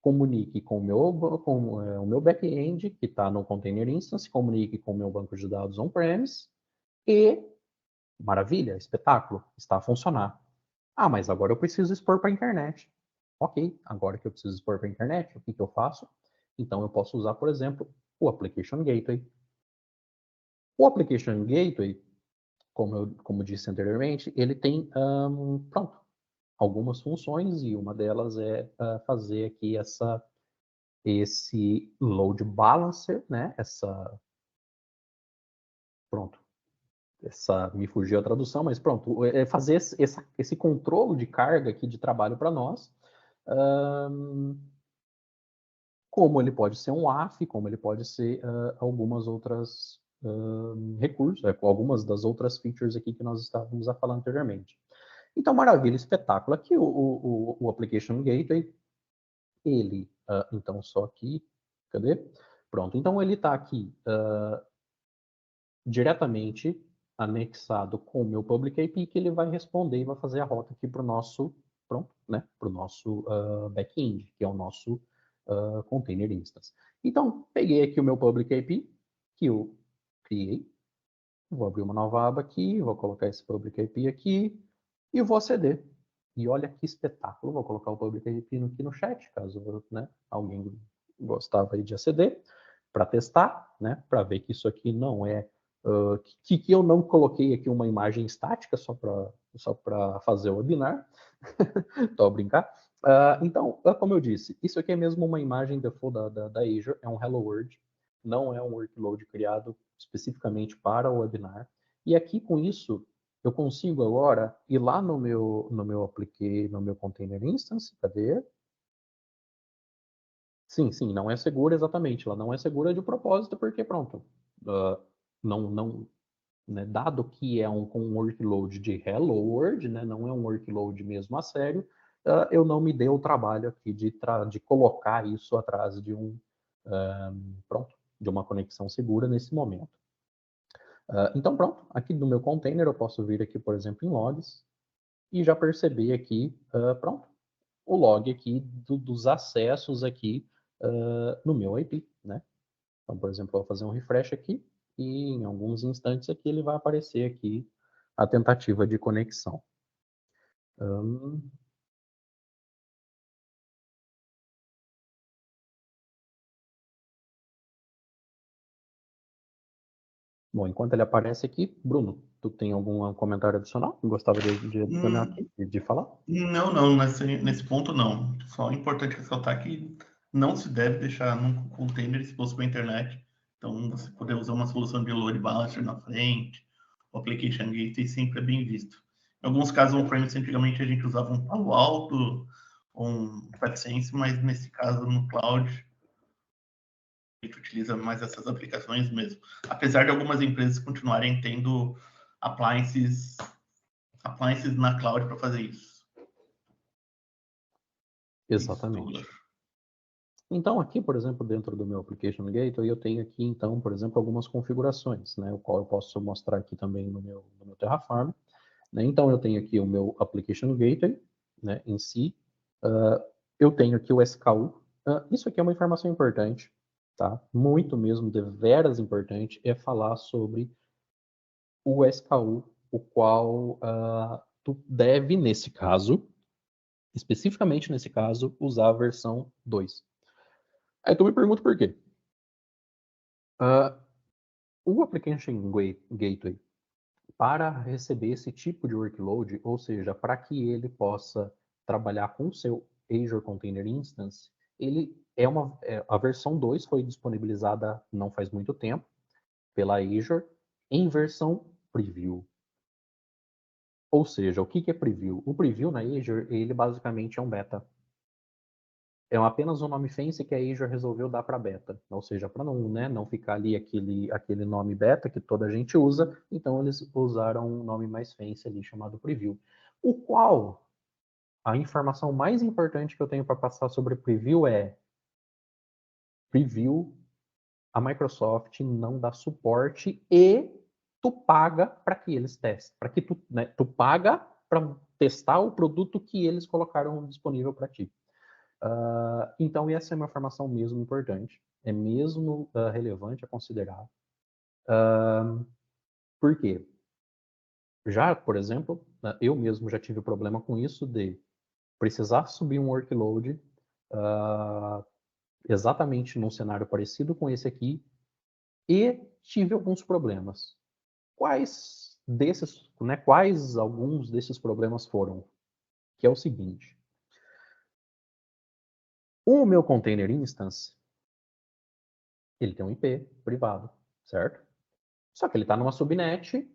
comunique com o meu back-end, que está no container instance, comunique com o meu banco de dados on-premise, e, maravilha, espetáculo, está a funcionar. Ah, mas agora eu preciso expor para a internet. Ok, agora que eu preciso expor para a internet, o que eu faço? Então, eu posso usar, por exemplo, o Application Gateway. O Application Gateway, como disse anteriormente, ele tem, pronto, algumas funções, e uma delas é fazer aqui esse load balancer, né? Pronto. Me fugiu a tradução, mas pronto, é fazer esse controle de carga aqui de trabalho para nós. Como ele pode ser um AF, como ele pode ser algumas outras recursos, algumas das outras features aqui que nós estávamos a falar anteriormente. Então, maravilha, espetáculo. Aqui o Application Gateway, ele, então só aqui, cadê? Pronto, então ele está aqui diretamente anexado com o meu Public IP, que ele vai responder e vai fazer a rota aqui para o nosso, pronto, né, para o nosso back-end, que é o nosso container instance. Então, peguei aqui o meu Public IP, que eu criei, vou abrir uma nova aba aqui, vou colocar esse Public IP aqui, e vou aceder. E olha que espetáculo, vou colocar o Public IP aqui no chat, caso né, alguém gostava aí de aceder, para testar, né, para ver que isso aqui não é que eu não coloquei aqui uma imagem estática só para fazer o webinar, tô a brincar. Então, como eu disse, isso aqui é mesmo uma imagem default da Azure, é um Hello World, não é um workload criado especificamente para o webinar. E aqui com isso, eu consigo agora ir lá no meu applique, no meu container instance, cadê? Sim, não é segura exatamente, ela não é segura de propósito, porque pronto, né, dado que é um workload de Hello World, né, não é um workload mesmo a sério, eu não me dei o trabalho aqui de colocar isso atrás de pronto, de uma conexão segura nesse momento. Então pronto, aqui no meu container eu posso vir aqui, por exemplo, em logs, e já perceber aqui, pronto, o log aqui dos acessos aqui no meu IP, né? Então, por exemplo, eu vou fazer um refresh aqui, e em alguns instantes aqui ele vai aparecer aqui a tentativa de conexão. Bom, enquanto ele aparece aqui, Bruno, tu tem algum comentário adicional que gostava de adicionar aqui, de falar? Não, nesse ponto não. Só é importante ressaltar que não se deve deixar num container exposto para a internet. Então, você poder usar uma solução de load balancer na frente, o application gateway sempre é bem visto. Em alguns casos, on-premise, antigamente a gente usava um Palo Alto, um FatSense, mas nesse caso, no cloud, a gente utiliza mais essas aplicações mesmo. Apesar de algumas empresas continuarem tendo appliances na cloud para fazer isso. Exatamente. Então, aqui, por exemplo, dentro do meu Application Gateway, eu tenho aqui, então, por exemplo, algumas configurações, né, o qual eu posso mostrar aqui também no meu Terraform. Né? Então, eu tenho aqui o meu Application Gateway, né, em si. Eu tenho aqui o SKU. Isso aqui é uma informação importante, tá? Muito mesmo, deveras importante, é falar sobre o SKU, o qual tu deve, nesse caso, especificamente nesse caso, usar a versão 2. Aí tu me pergunta por quê. O Application Gateway, para receber esse tipo de workload, ou seja, para que ele possa trabalhar com o seu Azure Container Instance, ele a versão 2 foi disponibilizada não faz muito tempo pela Azure em versão preview. Ou seja, o que é preview? O preview na Azure, ele basicamente é um beta. É apenas um nome fancy que a Azure resolveu dar para beta. Ou seja, para não ficar ali aquele nome beta que toda a gente usa, então eles usaram um nome mais fancy ali chamado preview. O qual, a informação mais importante que eu tenho para passar sobre preview é preview, a Microsoft não dá suporte e tu paga para que eles testem. Para que tu paga para testar o produto que eles colocaram disponível para ti. Então, essa é uma informação mesmo importante, é mesmo relevante a considerar. Por quê? Já, por exemplo, eu mesmo já tive problema com isso de precisar subir um workload exatamente num cenário parecido com esse aqui e tive alguns problemas. Quais alguns desses problemas foram? que é o seguinte. O meu container instance, ele tem um IP privado, certo? Só que ele está numa subnet,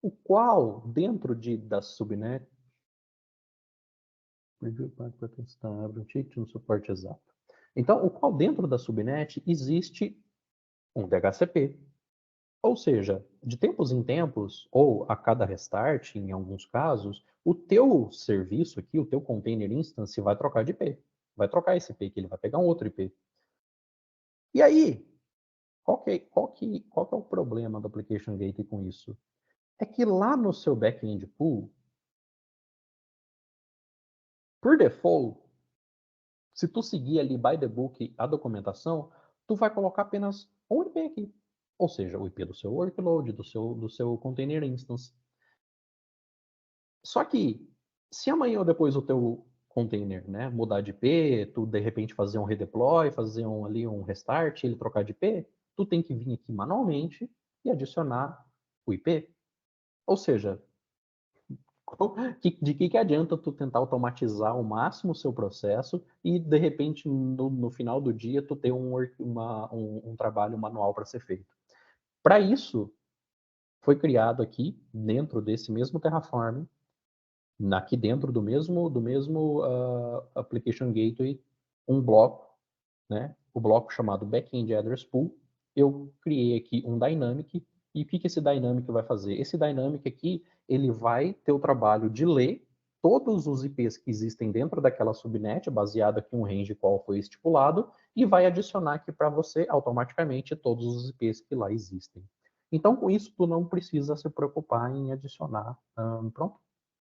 o qual, dentro da subnet, para testar, abre um ticket no suporte exato. Então, o qual dentro da subnet existe um DHCP. Ou seja, de tempos em tempos, ou a cada restart, em alguns casos, o teu serviço aqui, o teu container instance vai trocar de IP. Vai trocar esse IP, que ele vai pegar um outro IP. E aí, qual que é o problema do Application Gateway com isso? É que lá no seu back-end pool, por default, se tu seguir ali by the book a documentação, tu vai colocar apenas um IP aqui. Ou seja, o IP do seu workload, do seu container instance. Só que, se amanhã ou depois o teu container, né, mudar de IP, tu de repente fazer um redeploy, fazer um restart, ele trocar de IP, tu tem que vir aqui manualmente e adicionar o IP. Ou seja, de que adianta tu tentar automatizar ao máximo o seu processo e, de repente, no final do dia, tu ter um trabalho manual para ser feito. Para isso, foi criado aqui, dentro desse mesmo Terraform, aqui dentro do mesmo Application Gateway, um bloco, né? O bloco chamado Backend Address Pool. Eu criei aqui um Dynamic. E o que esse Dynamic vai fazer? Esse Dynamic aqui, ele vai ter o trabalho de ler todos os IPs que existem dentro daquela subnet, baseado aqui em um range qual foi estipulado, e vai adicionar aqui para você automaticamente todos os IPs que lá existem. Então, com isso, tu não precisa se preocupar em adicionar. Pronto.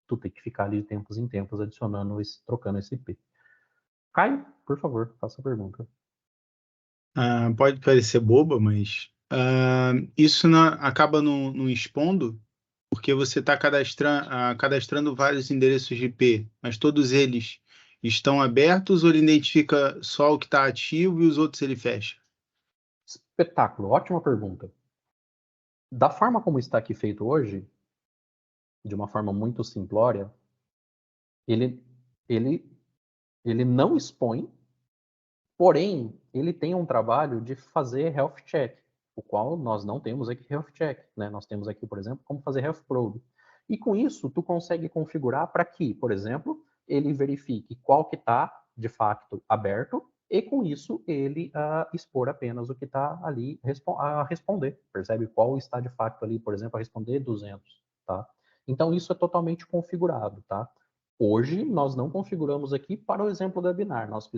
Tu tem que ficar ali de tempos em tempos adicionando, trocando esse IP. Caio, por favor, faça a pergunta. Pode parecer boba, mas isso acaba não expondo, porque você está cadastrando vários endereços de IP, mas todos eles estão abertos ou ele identifica só o que está ativo e os outros ele fecha? Espetáculo, ótima pergunta. Da forma como está aqui feito hoje, de uma forma muito simplória, ele não expõe, porém, ele tem um trabalho de fazer health check, o qual nós não temos aqui health check, né? Nós temos aqui, por exemplo, como fazer health probe. E com isso, tu consegue configurar para que, por exemplo, ele verifique qual que está, de fato, aberto, e com isso ele expor apenas o que está ali a responder. Percebe? Qual está, de fato, ali, por exemplo, a responder 200, tá? Então, isso é totalmente configurado, tá? Hoje, nós não configuramos aqui para o exemplo do webinar. Nós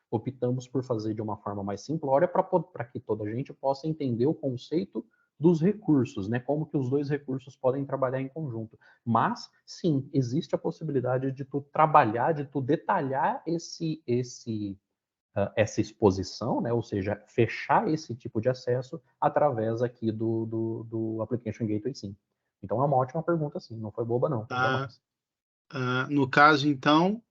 optamos por fazer de uma forma mais simplória para que toda a gente possa entender o conceito dos recursos, né? Como que os dois recursos podem trabalhar em conjunto. Mas, sim, existe a possibilidade de tu trabalhar, de tu detalhar essa exposição, né? Ou seja, fechar esse tipo de acesso através aqui do Application Gateway, sim. Então, é uma ótima pergunta, sim. Não foi boba, não. Jamais. No caso, então,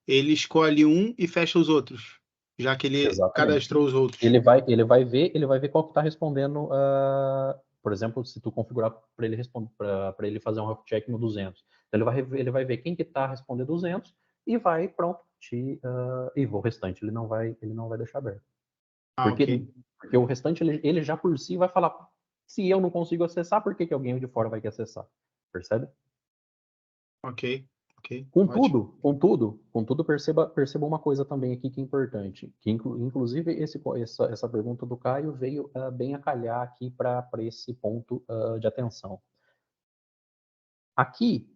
ele escolhe um e fecha os outros, já que ele cadastrou os outros. Ele vai ver qual que está respondendo, por exemplo, se tu configurar para ele responder, para ele fazer um health check no 200. Então ele vai ver quem que está respondendo 200 e vai, pronto, e o restante ele não vai deixar aberto. Ok. Porque o restante ele já por si vai falar, se eu não consigo acessar, por que alguém de fora vai querer acessar? Percebe? Ok. Contudo, perceba uma coisa também aqui que é importante, que inclusive essa pergunta do Caio veio bem a calhar aqui para esse ponto de atenção. Aqui,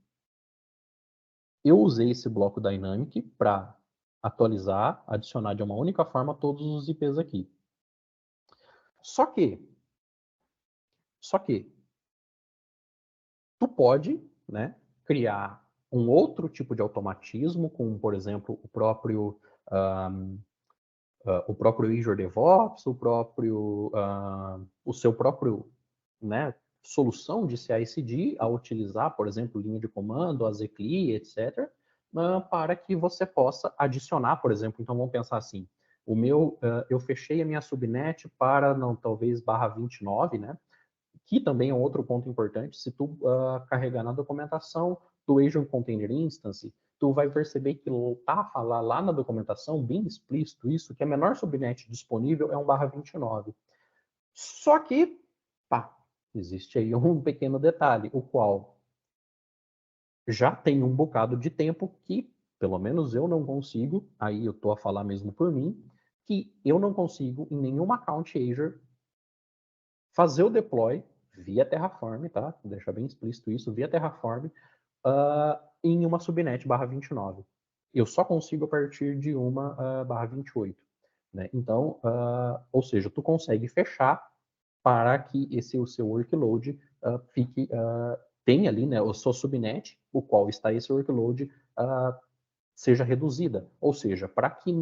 eu usei esse bloco Dynamic para atualizar, adicionar de uma única forma todos os IPs aqui. Só que tu pode, né, criar um outro tipo de automatismo com, por exemplo, o próprio Azure DevOps, o seu próprio, né, solução de CI/CD a utilizar, por exemplo, linha de comando, a Zcli, etc., para que você possa adicionar, por exemplo, então vamos pensar assim, eu fechei a minha subnet para, talvez, /29, né, que também é outro ponto importante, se tu carregar na documentação do Azure Container Instance, tu vai perceber que tá lá na documentação, bem explícito isso, que a menor subnet disponível é 1/29. Só que, pá, existe aí um pequeno detalhe, o qual já tem um bocado de tempo que, pelo menos eu não consigo, aí eu tô a falar mesmo por mim, que eu não consigo em nenhuma account Azure fazer o deploy via Terraform, tá? Vou deixar bem explícito isso, via Terraform, em uma subnet /29. Eu só consigo a partir de uma /28. Né? Então, ou seja, tu consegue fechar para que o seu workload tenha ali, né, a sua subnet, o qual está esse workload, seja reduzida. Ou seja, para que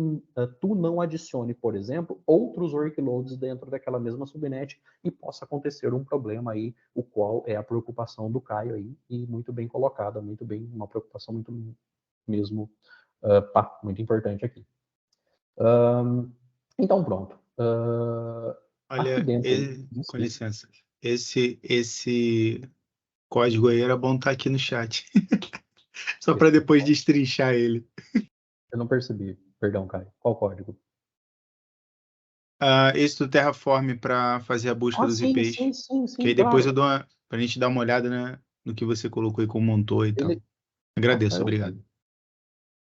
tu não adicione, por exemplo, outros workloads dentro daquela mesma subnet e possa acontecer um problema aí, o qual é a preocupação do Caio aí, e muito bem colocada, muito bem, uma preocupação muito mesmo, muito importante aqui. Então, pronto. Aqui Olha, dentro... com licença, esse código aí era bom estar aqui no chat, só para depois destrinchar ele. Eu não percebi. Perdão, Caio. Qual código? Esse do Terraform para fazer a busca dos sim, IPs. sim, Que aí depois claro. eu dou para a gente dar uma olhada, né, no que você colocou e como montou e tal. Agradeço, obrigado.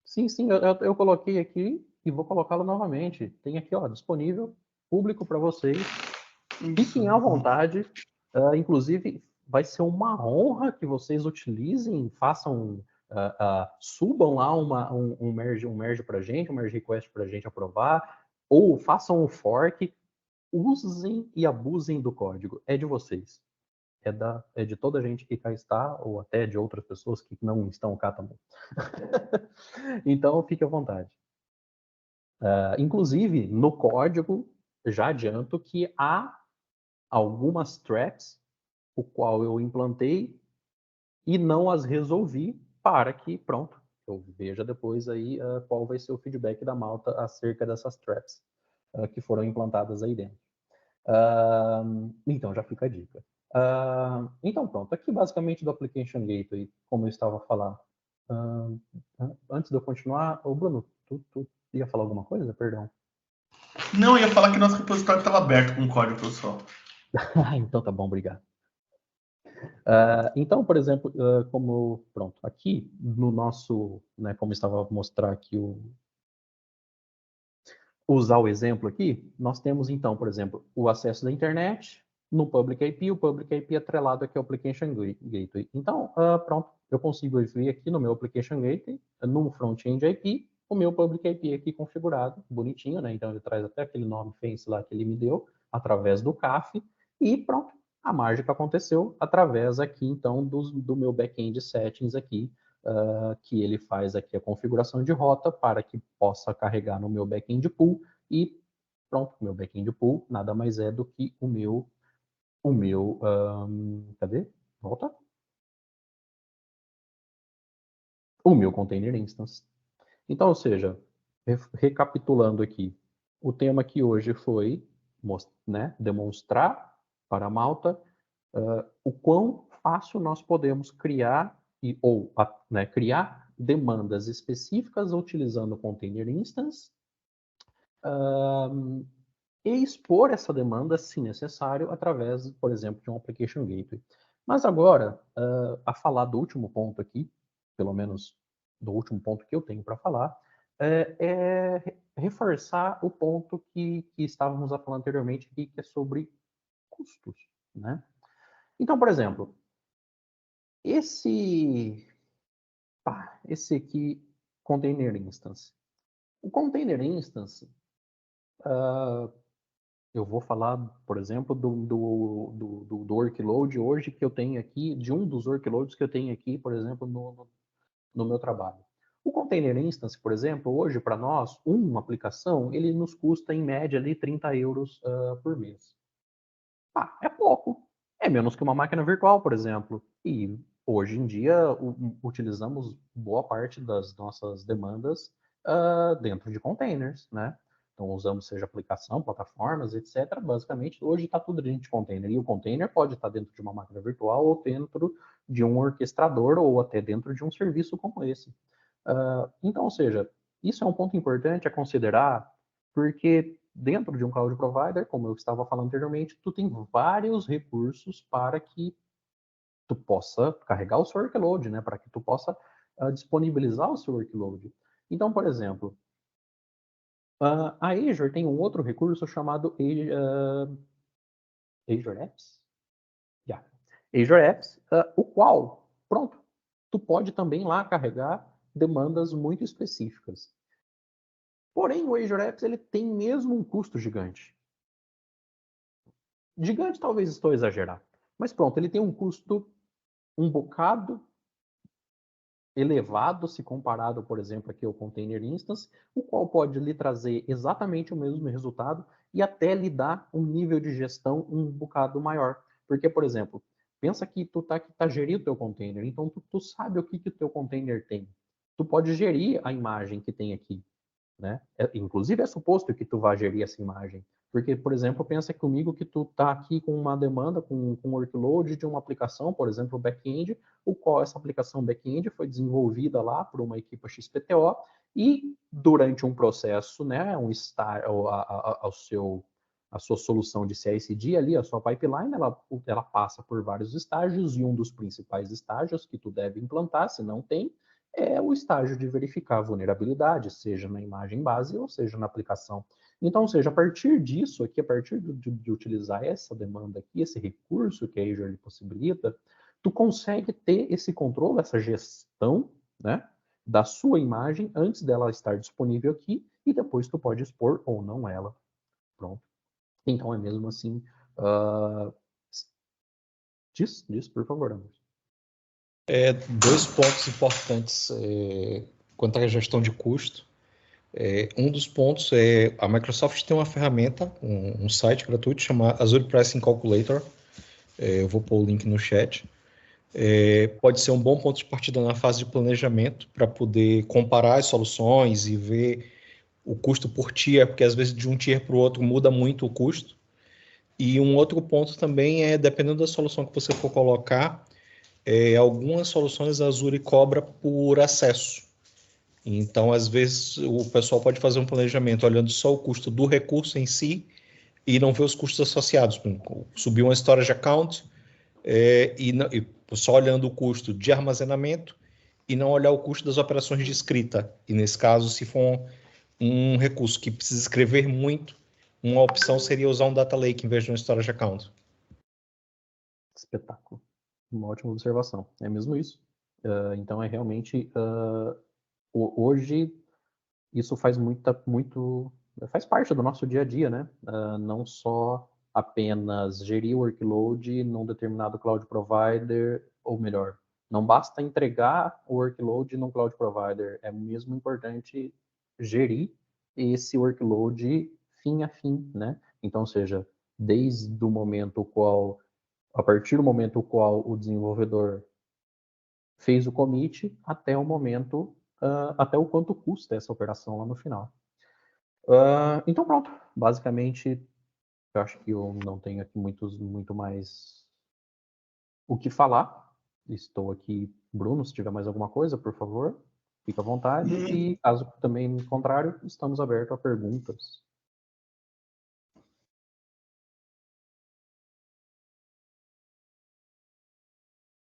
Sim, eu coloquei aqui e vou colocá-lo novamente. Tem aqui, ó, disponível, público para vocês. Fiquem à vontade. Inclusive, vai ser uma honra que vocês utilizem, façam, subam lá um merge para a gente, um merge request para a gente aprovar, ou façam um fork. Usem e abusem do código. É de vocês. É de toda a gente que cá está, ou até de outras pessoas que não estão cá também. Então, fique à vontade. Inclusive, no código, já adianto que há algumas traps, o qual eu implantei e não as resolvi para que, pronto, eu veja depois aí qual vai ser o feedback da malta acerca dessas traps que foram implantadas aí dentro. Então, já fica a dica. Então, pronto. Aqui, basicamente, do Application Gateway, como eu estava a falar. Antes de eu continuar, ô Bruno, tu ia falar alguma coisa? Perdão. Não, eu ia falar que nosso repositório estava aberto com o código, pessoal. Então tá bom, obrigado. Então, por exemplo, como, pronto, aqui no nosso, né, como estava a mostrar aqui usar o exemplo aqui, nós temos então, por exemplo, o acesso da internet no Public IP, o Public IP atrelado aqui ao Application Gateway. Então, pronto, eu consigo ver aqui no meu Application Gateway, no Front-End IP, o meu Public IP aqui configurado, bonitinho, né? Então ele traz até aquele nome fancy lá que ele me deu, através do CAF, e pronto, a mágica aconteceu através aqui, então, do meu back-end settings aqui, que ele faz aqui a configuração de rota para que possa carregar no meu back-end pool e pronto, meu back-end pool nada mais é do que o meu, cadê? Volta. O meu container instance. Então, ou seja, recapitulando aqui, o tema aqui hoje foi, né, demonstrar para a malta o quão fácil nós podemos criar criar demandas específicas utilizando o container instance e expor essa demanda, se necessário, através, por exemplo, de um application gateway. Mas agora, a falar do último ponto aqui, pelo menos do último ponto que eu tenho para falar, é reforçar o ponto que estávamos a falar anteriormente aqui, que é sobre custos, né? Então, por exemplo, esse aqui, Container Instance. O Container Instance, eu vou falar, por exemplo, do workload hoje que eu tenho aqui, de um dos workloads que eu tenho aqui, por exemplo, no meu trabalho. O Container Instance, por exemplo, hoje para nós, uma aplicação, ele nos custa em média ali 30 euros por mês. É pouco. É menos que uma máquina virtual, por exemplo. E hoje em dia utilizamos boa parte das nossas demandas dentro de containers, né? Então usamos seja aplicação, plataformas, etc. Basicamente, hoje está tudo dentro de container. E o container pode estar dentro de uma máquina virtual ou dentro de um orquestrador ou até dentro de um serviço como esse. Então, ou seja, isso é um ponto importante a considerar, porque dentro de um cloud provider, como eu estava falando anteriormente, tu tem vários recursos para que tu possa carregar o seu workload, né? Para que tu possa disponibilizar o seu workload. Então, por exemplo, a Azure tem um outro recurso chamado Azure Apps? Yeah. Azure Apps, o qual, pronto, tu pode também lá carregar demandas muito específicas. Porém, o Azure Apps ele tem mesmo um custo gigante. Gigante talvez estou a exagerar, mas pronto, ele tem um custo um bocado elevado se comparado, por exemplo, aqui ao Container Instance, o qual pode lhe trazer exatamente o mesmo resultado e até lhe dar um nível de gestão um bocado maior. Porque, por exemplo, pensa que tu tá gerindo o teu container, então tu sabe o que o teu container tem. Tu pode gerir a imagem que tem aqui, né? Inclusive é suposto que tu vá gerir essa imagem. Porque, por exemplo, pensa comigo que tu está aqui com uma demanda, com um workload de uma aplicação, por exemplo, back-end, o qual essa aplicação back-end foi desenvolvida lá por uma equipe XPTO e durante um processo, né, a sua solução de CI/CD ali, a sua pipeline, ela passa por vários estágios e um dos principais estágios que tu deve implantar, se não tem, é o estágio de verificar a vulnerabilidade, seja na imagem base ou seja na aplicação. Então, ou seja, a partir disso aqui, a partir de utilizar essa demanda aqui, esse recurso que a Azure possibilita, tu consegue ter esse controle, essa gestão, né, da sua imagem antes dela estar disponível aqui e depois tu pode expor ou não ela. Pronto. Então é mesmo assim. Diz, por favor, Anderson. Dois pontos importantes quanto à gestão de custo. Um dos pontos é a Microsoft tem uma ferramenta, um site gratuito chamado Azure Pricing Calculator. Eu vou pôr o link no chat. Pode ser um bom ponto de partida na fase de planejamento para poder comparar as soluções e ver o custo por tier, porque às vezes de um tier para o outro muda muito o custo. E um outro ponto também é, dependendo da solução que você for colocar, algumas soluções a Azure cobra por acesso. Então, às vezes, o pessoal pode fazer um planejamento olhando só o custo do recurso em si e não ver os custos associados. Subir uma storage account e só olhando o custo de armazenamento e não olhar o custo das operações de escrita. E, nesse caso, se for um recurso que precisa escrever muito, uma opção seria usar um data lake em vez de um storage account. Espetáculo. Uma ótima observação. É mesmo isso. Então, é realmente... hoje, isso faz faz parte do nosso dia a dia, né? Não só apenas gerir o workload num determinado cloud provider, ou melhor, não basta entregar o workload num cloud provider, é mesmo importante gerir esse workload fim a fim, né? Então, ou seja, desde o momento a partir do momento qual o desenvolvedor fez o commit até o momento, até o quanto custa essa operação lá no final. Então pronto, basicamente eu acho que eu não tenho aqui muito mais o que falar. Estou aqui, Bruno, se tiver mais alguma coisa, por favor, fica à vontade. E caso também, no contrário, estamos abertos a perguntas.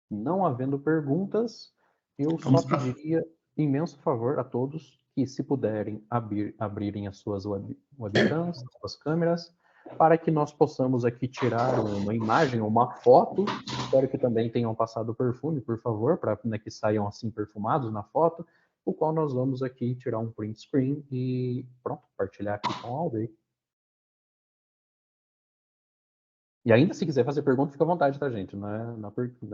Não havendo perguntas, eu só pediria imenso favor a todos que, se puderem, abrirem as suas webcams, as suas câmeras, para que nós possamos aqui tirar uma imagem, uma foto. Espero que também tenham passado perfume, por favor, para que saiam assim perfumados na foto, o qual nós vamos aqui tirar um print screen e pronto, compartilhar aqui com a Albay. E ainda, se quiser fazer pergunta, fica à vontade, tá, gente? Não é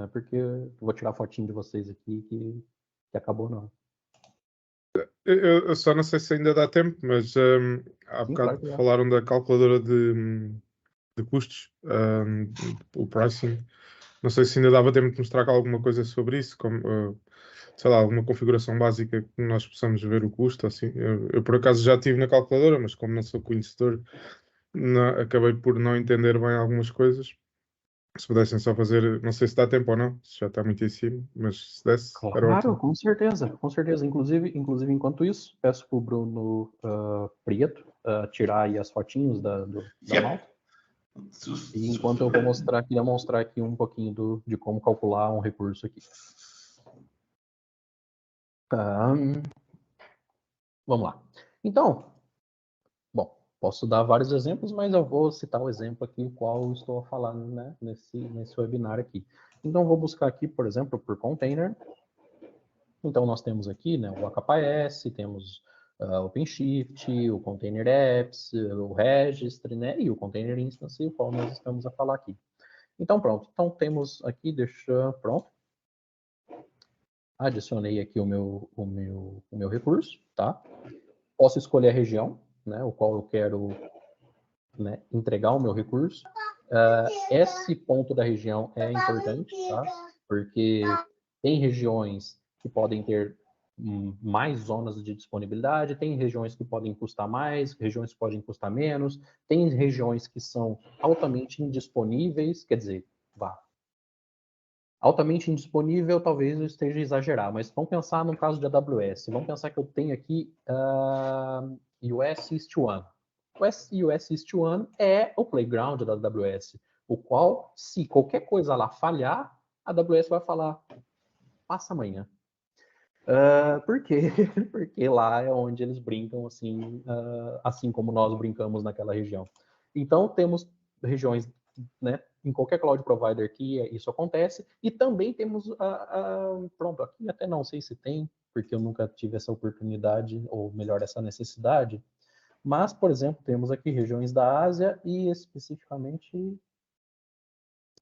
porque eu vou tirar a fotinho de vocês aqui que acabou, não. Eu só não sei se ainda dá tempo, mas há bocado claro falaram da calculadora de custos, o pricing. Não sei se ainda dava tempo de mostrar alguma coisa sobre isso, como, sei lá, alguma configuração básica que nós possamos ver o custo. Assim. Eu por acaso já estive na calculadora, mas como não sou conhecedor, acabei por não entender bem algumas coisas. Se pudessem só fazer, não sei se dá tempo ou não, se já está muito em cima, mas se desse, era Claro, ótimo. com certeza, com certeza. Inclusive enquanto isso, peço para o Bruno Prieto tirar aí as fotinhos da malta. E enquanto eu vou demonstrar aqui um pouquinho de como calcular um recurso aqui. Vamos lá. Então, bom, posso dar vários exemplos, mas eu vou citar o exemplo aqui, o qual eu estou falando, né, nesse webinar aqui. Então, vou buscar aqui, por exemplo, por container. Então, nós temos aqui, né, o AKS, temos o OpenShift, o Container Apps, o Registry, né, e o Container Instance, o qual nós estamos a falar aqui. Então, pronto. Então, temos aqui, pronto. Adicionei aqui o meu recurso, tá? Posso escolher a região, né, o qual eu quero, né, entregar o meu recurso. Esse ponto da região é importante, tá? Porque tem regiões que podem ter mais zonas de disponibilidade, tem regiões que podem custar mais, regiões que podem custar menos, tem regiões que são altamente indisponíveis, quer dizer, altamente indisponível, talvez eu esteja a exagerar, mas vamos pensar no caso de AWS. Vamos pensar que eu tenho aqui US East One. O US East One é o playground da AWS, o qual, se qualquer coisa lá falhar, a AWS vai falar, passa amanhã. Por quê? Porque lá é onde eles brincam, assim como nós brincamos naquela região. Então, temos regiões, né, em qualquer cloud provider que isso acontece, e também temos, pronto, aqui até não sei se tem, porque eu nunca tive essa oportunidade, ou melhor, essa necessidade, mas, por exemplo, temos aqui regiões da Ásia e especificamente,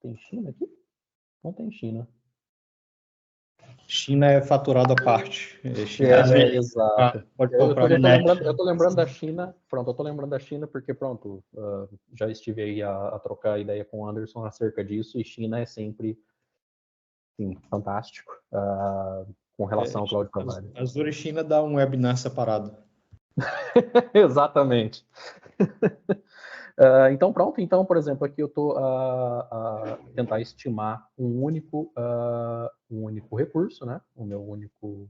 tem China aqui? Não tem China. China é faturado à parte. Exato. Pode Eu comprar. tô lembrando da China, pronto, eu tô lembrando da China porque, pronto, já estive aí a trocar ideia com o Anderson acerca disso, e China é sempre, sim, fantástico com relação ao cloud provider. Azure China dá um webinar separado. Exatamente. Então, pronto. Então, por exemplo, aqui eu estou a tentar estimar um único recurso, né? O meu único...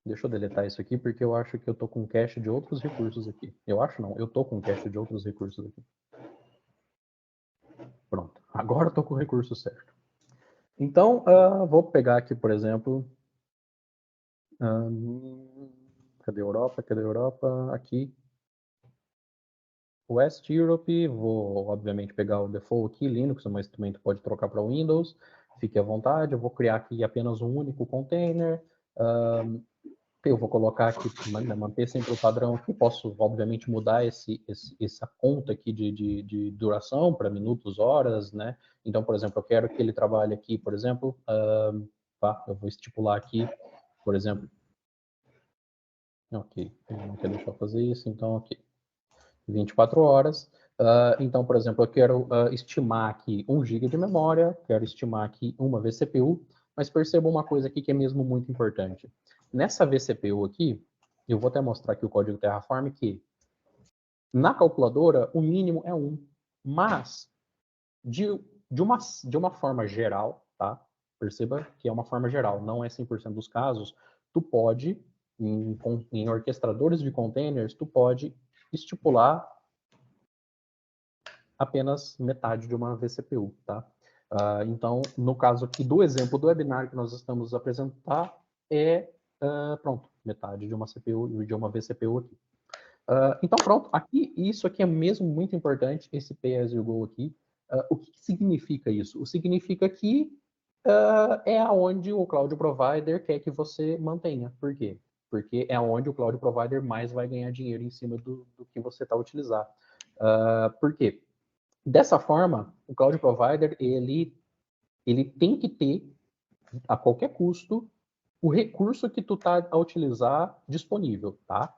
Deixa eu deletar isso aqui, porque eu acho que eu estou com cache de outros recursos aqui. Eu acho não, eu estou com cache de outros recursos aqui. Pronto. Agora eu estou com o recurso certo. Então, vou pegar aqui, por exemplo... Cadê a Europa? Cadê a Europa? Aqui. West Europe, vou obviamente pegar o default aqui, Linux, mas também tu pode trocar para Windows, fique à vontade. Eu vou criar aqui apenas um único container, eu vou colocar aqui, manter sempre o padrão aqui, posso obviamente mudar essa conta aqui de duração para minutos, horas, né? Então, por exemplo, eu quero que ele trabalhe aqui, por exemplo, eu vou estipular aqui, por exemplo, ok, ele não quer deixar eu fazer isso, então ok. 24 horas. Então, por exemplo, eu quero estimar aqui 1 GB de memória, quero estimar aqui uma vCPU, mas perceba uma coisa aqui que é mesmo muito importante. Nessa vCPU aqui, eu vou até mostrar aqui o código Terraform, que na calculadora o mínimo é 1, mas de uma forma geral, tá? Perceba que é uma forma geral, não é 100% dos casos, tu pode, em orquestradores de containers, tu pode estipular apenas metade de uma vCPU, tá? Então, no caso aqui do exemplo do webinar que nós estamos apresentar, pronto, metade de uma CPU, de uma vCPU aqui. Então, pronto, aqui, isso aqui é mesmo muito importante, esse pay as you go aqui. O que significa isso? Significa que é aonde o cloud provider quer que você mantenha. Por quê? Porque é onde o cloud provider mais vai ganhar dinheiro em cima do que você está utilizando. Por quê? Dessa forma, o cloud provider ele tem que ter, a qualquer custo, o recurso que tu tá a utilizar disponível, tá?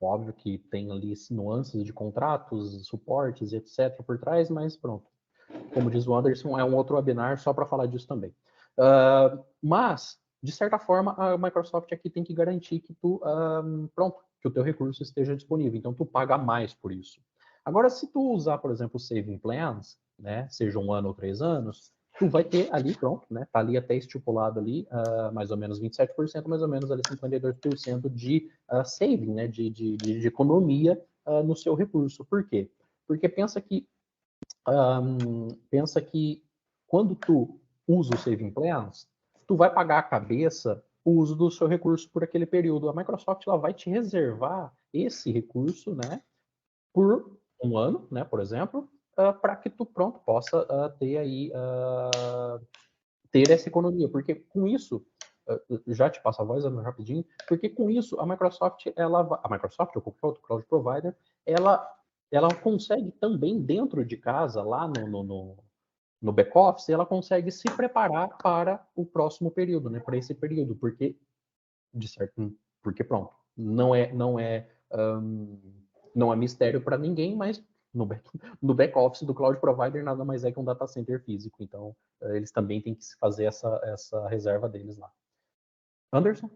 Óbvio que tem ali nuances de contratos, suportes, etc. por trás, mas pronto. Como diz o Anderson, é um outro webinar só para falar disso também. Mas, de certa forma, a Microsoft aqui tem que garantir que que o teu recurso esteja disponível. Então, tu paga mais por isso. Agora, se tu usar, por exemplo, saving plans, né, seja 1 ano ou 3 anos, tu vai ter ali, pronto, né, tá ali até estipulado ali, mais ou menos 27%, mais ou menos ali 52% de saving, né, de economia no seu recurso. Por quê? Porque pensa que quando tu usa o saving plans, tu vai pagar a cabeça o uso do seu recurso por aquele período. A Microsoft ela vai te reservar esse recurso, né, por 1 ano, né, por exemplo, para que tu pronto possa ter aí ter essa economia, porque com isso já te passo a voz rapidinho, porque com isso a Microsoft ou qualquer outro cloud provider, ela consegue também dentro de casa lá no back-office, ela consegue se preparar para o próximo período, né? Para esse período, porque pronto, não é mistério para ninguém, mas no back-office do cloud provider nada mais é que um data center físico. Então, eles também têm que fazer essa reserva deles lá. Anderson?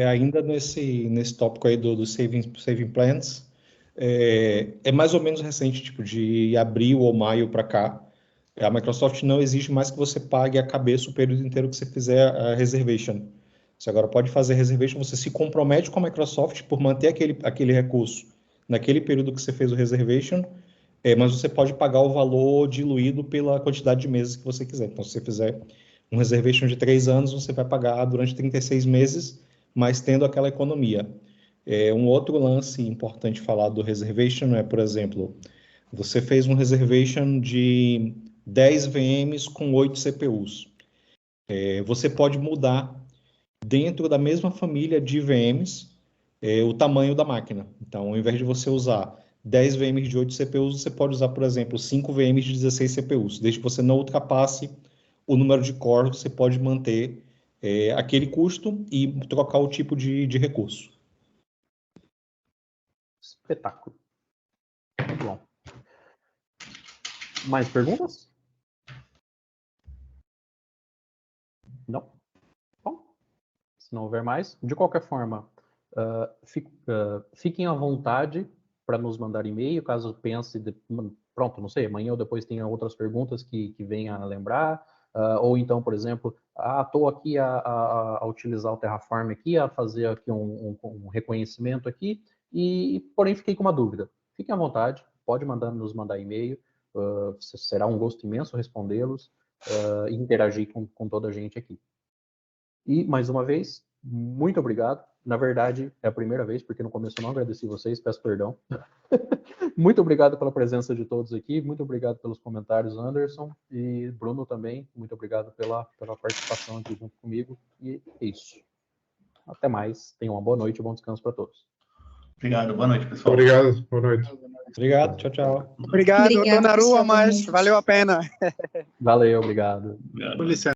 Ainda nesse tópico aí do saving plans, é mais ou menos recente, tipo de abril ou maio para cá. A Microsoft não exige mais que você pague a cabeça o período inteiro que você fizer a reservation. Você agora pode fazer reservation, você se compromete com a Microsoft por manter aquele recurso naquele período que você fez o reservation, mas você pode pagar o valor diluído pela quantidade de meses que você quiser. Então, se você fizer um reservation de 3 anos, você vai pagar durante 36 meses, mas tendo aquela economia. Um outro lance importante falar do reservation é, por exemplo, você fez um reservation de 10 VMs com 8 CPUs. Você pode mudar dentro da mesma família de VMs o tamanho da máquina. Então, ao invés de você usar 10 VMs de 8 CPUs, você pode usar, por exemplo, 5 VMs de 16 CPUs. Desde que você não ultrapasse o número de cores, você pode manter aquele custo e trocar o tipo de recurso. Espetáculo. Muito bom. Mais perguntas? Não? Bom, se não houver mais, de qualquer forma, fiquem à vontade para nos mandar e-mail, caso pense, pronto, não sei, amanhã ou depois tenha outras perguntas que venha a lembrar, ou então, por exemplo, estou aqui a utilizar o Terraform aqui, a fazer aqui um reconhecimento aqui, porém fiquei com uma dúvida. Fiquem à vontade, pode nos mandar e-mail, será um gosto imenso respondê-los e interagir com toda a gente aqui. E, mais uma vez, muito obrigado. Na verdade, é a primeira vez, porque no começo eu não agradeci vocês, peço perdão. Muito obrigado pela presença de todos aqui, muito obrigado pelos comentários, Anderson, e Bruno também, muito obrigado pela participação aqui junto comigo, e é isso. Até mais, tenham uma boa noite e bom descanso para todos. Obrigado, boa noite, pessoal. Obrigado, boa noite. Obrigado, tchau, tchau. Obrigado, Obrigada, Dona pessoal, Arua, boa mas noite. valeu a pena. Valeu, obrigado. Obrigado. Com licença.